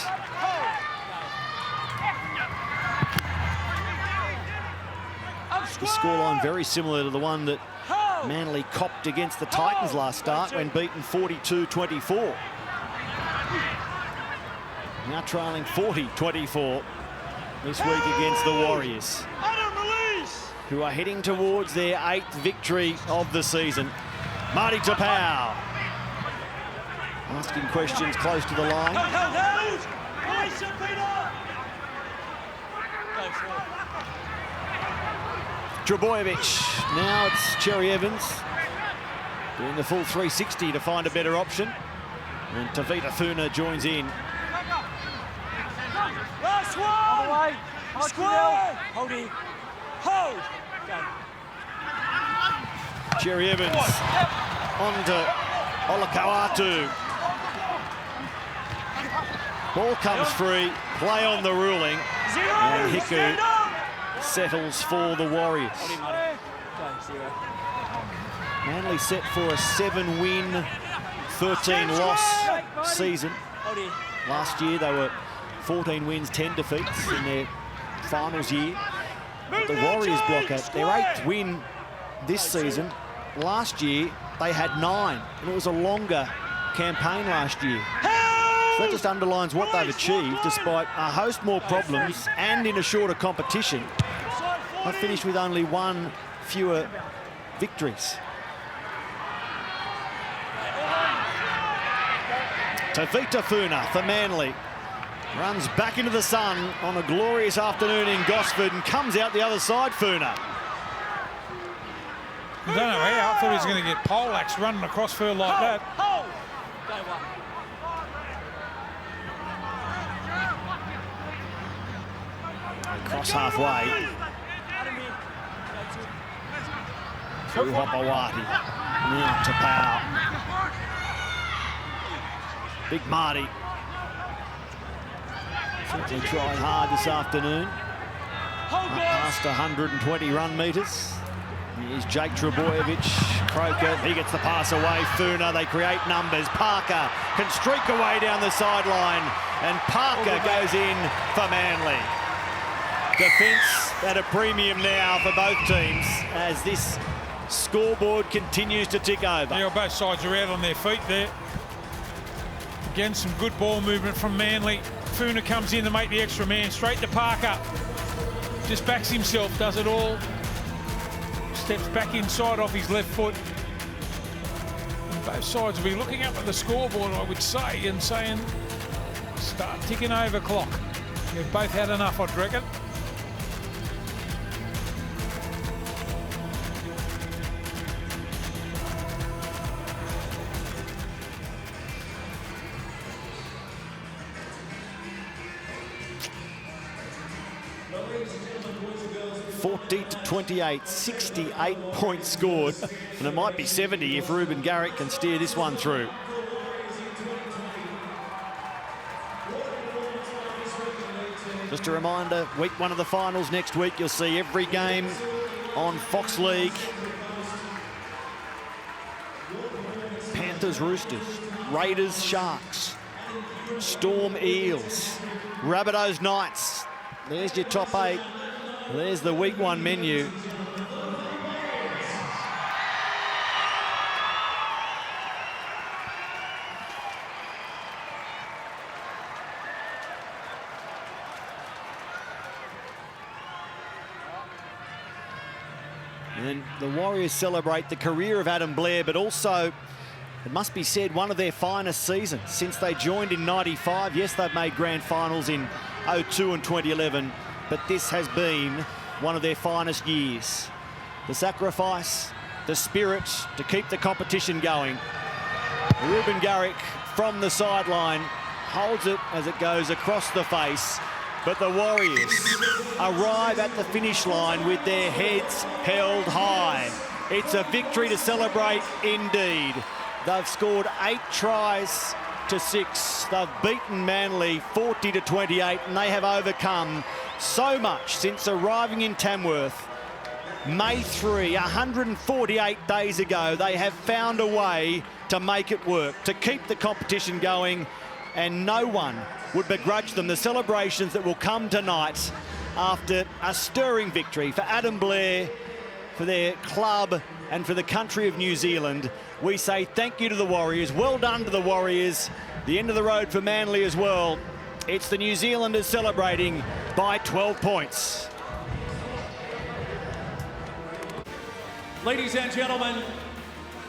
The scoreline very similar to the one that Manly copped against the Titans last start when beaten 42-24. Now trailing 40-24 this week against the Warriors, who are heading towards their 8th victory of the season. Marty Tapau asking questions close to the line. Trebojevic. Now it's Cherry Evans doing the full 360 to find a better option. And Tavita Funa joins in. Last one! Square! Hold it. Hold! Go. Cherry Evans on to Olakau'atu. Ball comes free, play on the ruling. And Hiku settles for the Warriors. Manly set for a 7-win, 13-loss season. Last year they were 14 wins, 10 defeats in their finals year. But the Warriors block out their 8th win this season. Last year they had 9, and it was a longer campaign last year. So that just underlines what they've achieved despite a host more problems and in a shorter competition. They finished with only 1 fewer victories. Tavita Funa for Manly. Runs back into the sun on a glorious afternoon in Gosford and comes out the other side, Funa. I don't know how. I thought he was going to get poleaxed running across her like that. Cross halfway. Through Hopawati. Now to Powell. Big Marty. Certainly tried hard this afternoon. Past 120 run metres. Here's Jake Trebojevic, Croker, he gets the pass away, Funa, they create numbers. Parker can streak away down the sideline, and Parker goes in for Manly. Defence at a premium now for both teams as this scoreboard continues to tick over. Yeah, both sides are out on their feet there. Again, some good ball movement from Manly. Funa comes in to make the extra man, straight to Parker. Just backs himself, does it all. Steps back inside off his left foot. And both sides will be looking up at the scoreboard, I would say, and saying, start ticking over clock. They've both had enough, I'd reckon. To 28, 68 points scored, and it might be 70 if Reuben Garrick can steer this one through. Just a reminder, week 1 of the finals next week. You'll see every game on Fox League. Panthers, Roosters, Raiders, Sharks, Storm, Eels, Rabbitohs, Knights. There's your top 8. There's the week 1 menu. And the Warriors celebrate the career of Adam Blair, but also, it must be said, one of their finest seasons since they joined in '95. Yes, they've made grand finals in 2002 and 2011. But this has been one of their finest years. The sacrifice, the spirit to keep the competition going. Reuben Garrick from the sideline holds it as it goes across the face. But the Warriors arrive at the finish line with their heads held high. It's a victory to celebrate indeed. They've scored 8 tries to 6. They've beaten Manly 40 to 28, and they have overcome so much since arriving in Tamworth. May 3, 148 days ago, they have found a way to make it work, to keep the competition going, and no one would begrudge them the celebrations that will come tonight after a stirring victory for Adam Blair, for their club and for the country of New Zealand. We say thank you to the Warriors. Well done to the Warriors. The end of the road for Manly as well. It's the New Zealanders celebrating by 12 points. Ladies and gentlemen,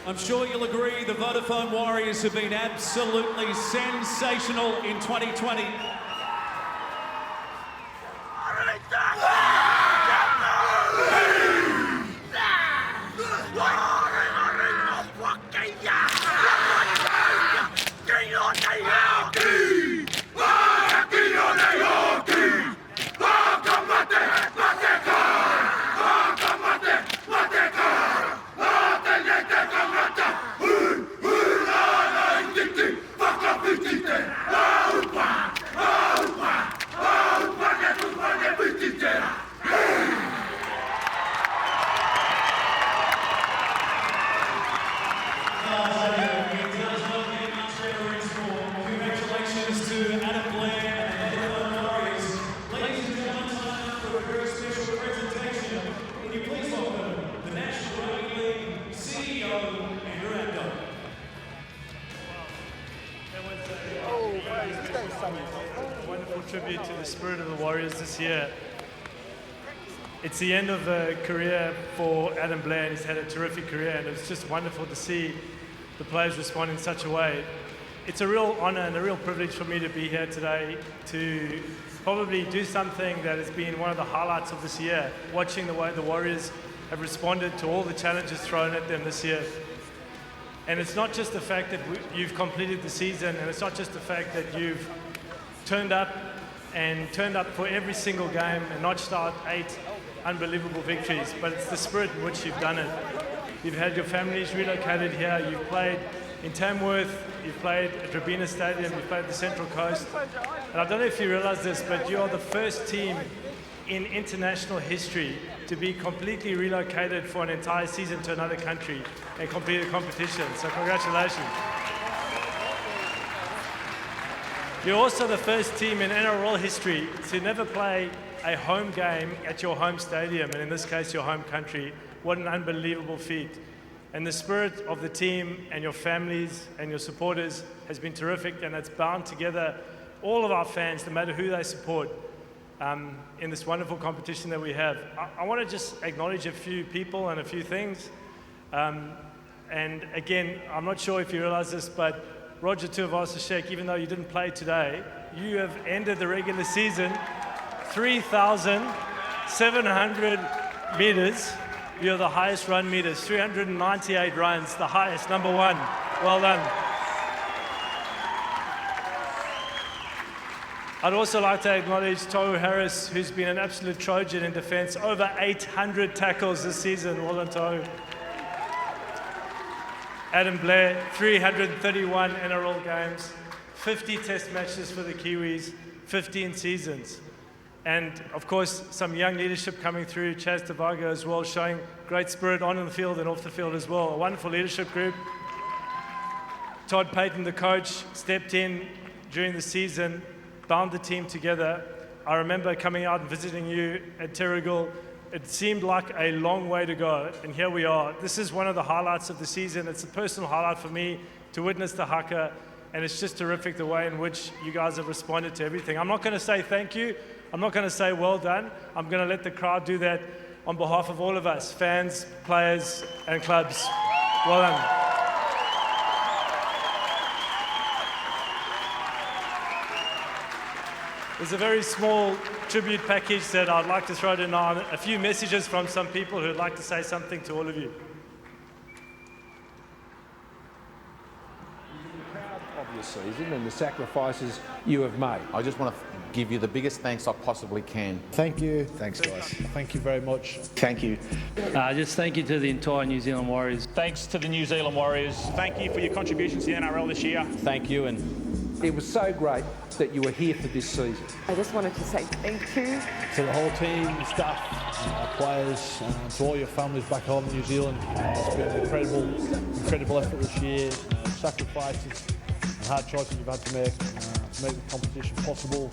I'm sure you'll agree the Vodafone Warriors have been absolutely sensational in 2020. Wonderful tribute to the spirit of the Warriors this year. It's the end of a career for Adam Blair, and he's had a terrific career, and it's just wonderful to see the players respond in such a way. It's a real honour and a real privilege for me to be here today to probably do something that has been one of the highlights of this year, watching the way the Warriors have responded to all the challenges thrown at them this year. And it's not just the fact that you've completed the season, and it's not just the fact that you've turned up for every single game and notched out 8 unbelievable victories, but it's the spirit in which you've done it. You've had your families relocated here, you've played in Tamworth, you've played at Robina Stadium, you've played the Central Coast. And I don't know if you realise this, but you are the first team in international history to be completely relocated for an entire season to another country and complete a competition. So congratulations. You're also the first team in NRL history to never play a home game at your home stadium, and in this case, your home country. What an unbelievable feat. And the spirit of the team and your families and your supporters has been terrific, and it's bound together all of our fans, no matter who they support, in this wonderful competition that we have. I want to just acknowledge a few people and a few things. And again, I'm not sure if you realize this, but Roger Tuivasa-Sheck, even though you didn't play today, you have ended the regular season 3,700 metres. You're the highest run meters, 398 runs, the highest, number one. Well done. I'd also like to acknowledge Tohu Harris, who's been an absolute Trojan in defence, over 800 tackles this season. Well done, Tohu. Adam Blair, 331 NRL games, 50 test matches for the Kiwis, 15 seasons. And of course, some young leadership coming through, Chaz Tavago as well, showing great spirit on the field and off the field as well. A wonderful leadership group. Todd Payton, the coach, stepped in during the season, bound the team together. I remember coming out and visiting you at Terrigal. It seemed like a long way to go, and here we are. This is one of the highlights of the season. It's a personal highlight for me to witness the haka, and it's just terrific the way in which you guys have responded to everything. I'm not going to say thank you. I'm not going to say well done. I'm going to let the crowd do that on behalf of all of us, fans, players, and clubs. Well done. There's a very small tribute package that I'd like to throw in now, a few messages from some people who'd like to say something to all of you. Of your season and the sacrifices you have made. I just want to give you the biggest thanks I possibly can. Thank you. Thanks, guys. Thank you very much. Thank you. Just thank you to the entire New Zealand Warriors. Thanks to the New Zealand Warriors. Thank you for your contributions to the NRL this year. Thank you, and it was so great that you were here for this season. I just wanted to say thank you. To the whole team, staff, players, to all your families back home in New Zealand. It's been an incredible effort this year. Sacrifices and hard choices you've had to make the competition possible.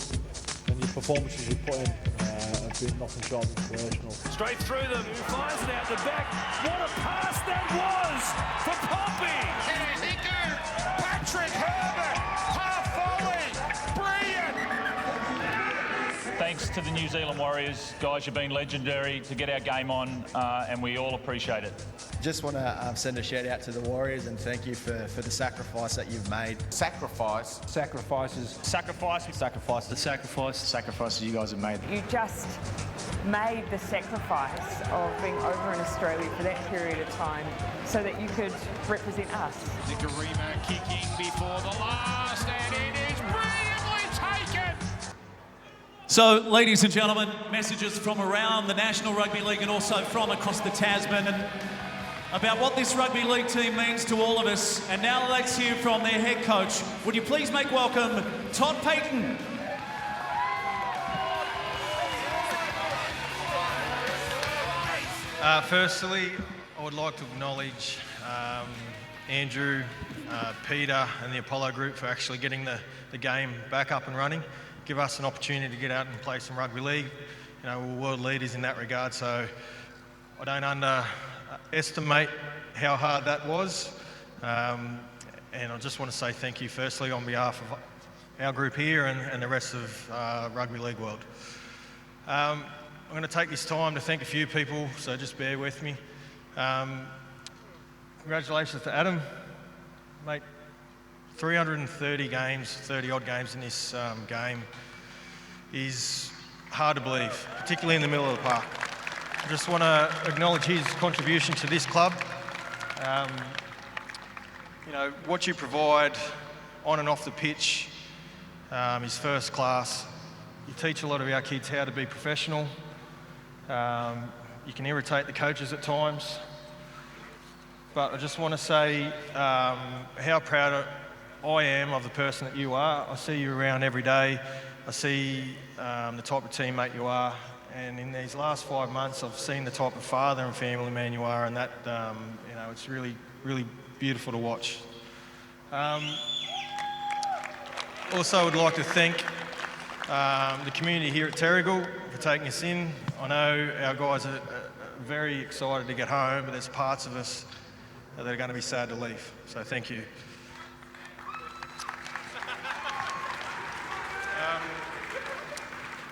And your performances you put in have been nothing short of inspirational. Straight through them, who fires it out the back. What a pass that was for Poppy! Patrick Herbert, half volley, brilliant! Thanks to the New Zealand Warriors, guys, you've been legendary to get our game on, and we all appreciate it. Just want to send a shout out to the Warriors and thank you for the sacrifice that you've made. Sacrifices. Sacrifices you guys have made. You just made the sacrifice of being over in Australia for that period of time so that you could represent us. Nicarima kicking before the last, and it is brilliantly taken! So, ladies and gentlemen, messages from around the National Rugby League and also from across the Tasman and about what this rugby league team means to all of us. And now let's hear from their head coach. Would you please make welcome Todd Payton? Firstly, I would like to acknowledge Andrew, Peter and the Apollo group for actually getting the game back up and running. Give us an opportunity to get out and play some rugby league. You know, we're world leaders in that regard, so I don't underestimate how hard that was. And I just want to say thank you firstly on behalf of our group here and the rest of rugby league world. I'm going to take this time to thank a few people, so just bear with me. Congratulations to Adam, mate. 330 games, 30-odd games in this game is hard to believe, particularly in the middle of the park. I just want to acknowledge his contribution to this club. You know, what you provide on and off the pitch is first class. You teach a lot of our kids how to be professional. You can irritate the coaches at times. But I just want to say how proud I am of the person that you are. I see you around every day. I see the type of teammate you are, And in these last 5 months, I've seen the type of father and family man you are, and that, you know, it's really, really beautiful to watch. Also would like to thank the community here at Terrigal for taking us in. I know our guys are very excited to get home, but there's parts of us that are going to be sad to leave. So thank you.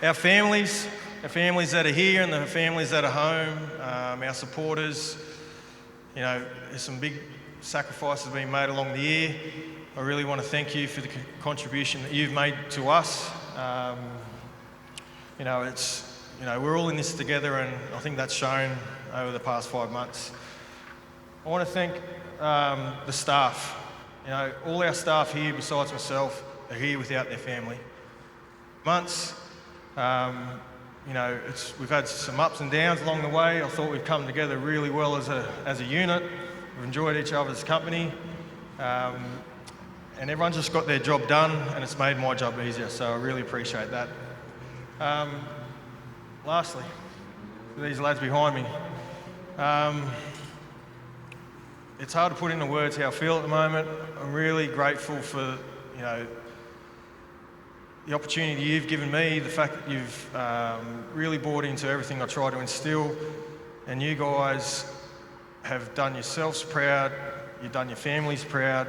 Our families that are here and the families that are home, our supporters, you know, there's some big sacrifices being made along the year. I really want to thank you for the contribution that you've made to us. You know, we're all in this together, and I think that's shown over the past 5 months. I want to thank the staff. You know, all our staff here, besides myself, are here without their family. Months, you know, we've had some ups and downs along the way. I thought we've come together really well as a unit. We've enjoyed each other's company. And everyone's just got their job done, and it's made my job easier, so I really appreciate that. Lastly, for these lads behind me, it's hard to put into words how I feel at the moment. I'm really grateful for, you know, the opportunity you've given me, the fact that you've really bought into everything I try to instill, and you guys have done yourselves proud, you've done your families proud.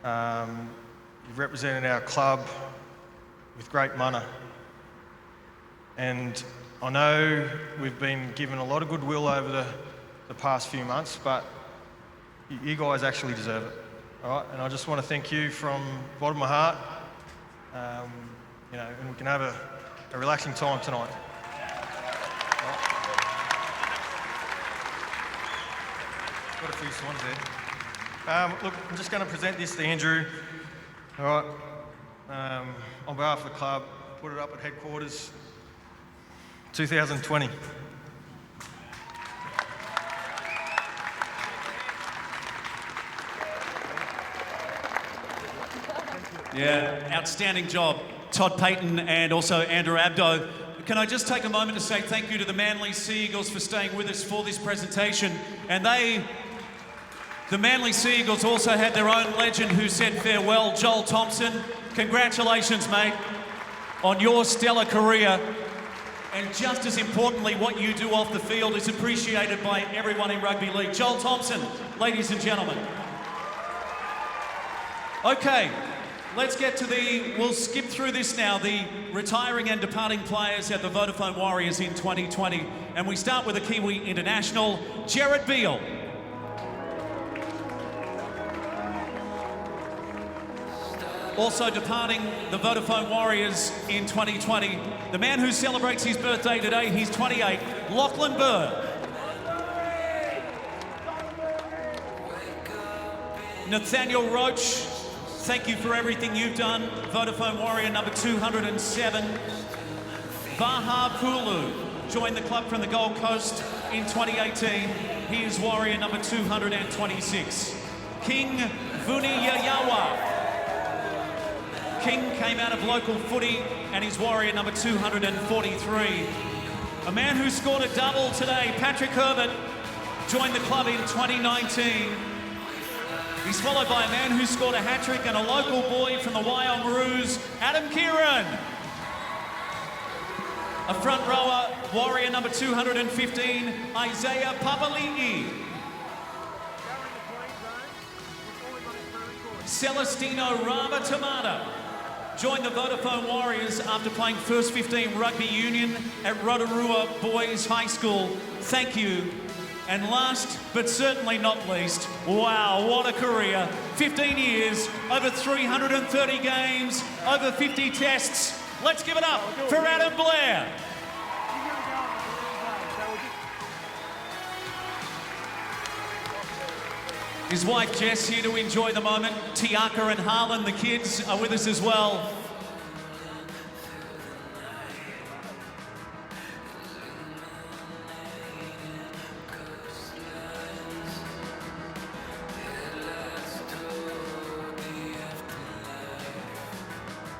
You've represented our club with great mana. And I know we've been given a lot of goodwill over the past few months, but you guys actually deserve it. All right? And I just want to thank you from the bottom of my heart. You know, and we can have a relaxing time tonight. Got a few swans there. Look, I'm just going to present this to Andrew. All right. On behalf of the club, put it up at headquarters. 2020. Yeah, outstanding job, Todd Payton and also Andrew Abdo. Can I just take a moment to say thank you to the Manly Sea Eagles for staying with us for this presentation. And the Manly Sea Eagles also had their own legend who said farewell, Joel Thompson. Congratulations, mate, on your stellar career. And just as importantly, what you do off the field is appreciated by everyone in rugby league. Joel Thompson, ladies and gentlemen. Okay, let's get to we'll skip through this now, the retiring and departing players at the Vodafone Warriors in 2020. And we start with a Kiwi international, Jared Beale. Also departing the Vodafone Warriors in 2020, the man who celebrates his birthday today, he's 28, Lachlan Burr. Nathaniel Roach, thank you for everything you've done. Vodafone Warrior number 207. Vaha Pulu joined the club from the Gold Coast in 2018. He is Warrior number 226. King Vuniyayawa. King came out of local footy and he's Warrior number 243. A man who scored a double today, Patrick Herbert, joined the club in 2019. He's followed by a man who scored a hat-trick and a local boy from the Waiongaroos, Adam Kieran. A front rower, Warrior number 215, Isaiah Papali'i. Celestino Ramatamata joined the Vodafone Warriors after playing first 15 rugby union at Rotorua Boys High School. Thank you. And last, but certainly not least, wow, what a career. 15 years, over 330 games, over 50 tests. Let's give it up for Adam Blair. His wife Jess here to enjoy the moment. Tiaka and Harlan, the kids, are with us as well.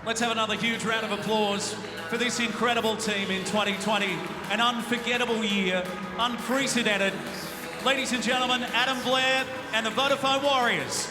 Let's have another huge round of applause for this incredible team in 2020. an unforgettable year, unprecedented. Ladies and gentlemen, Adam Blair and the Vodafone Warriors.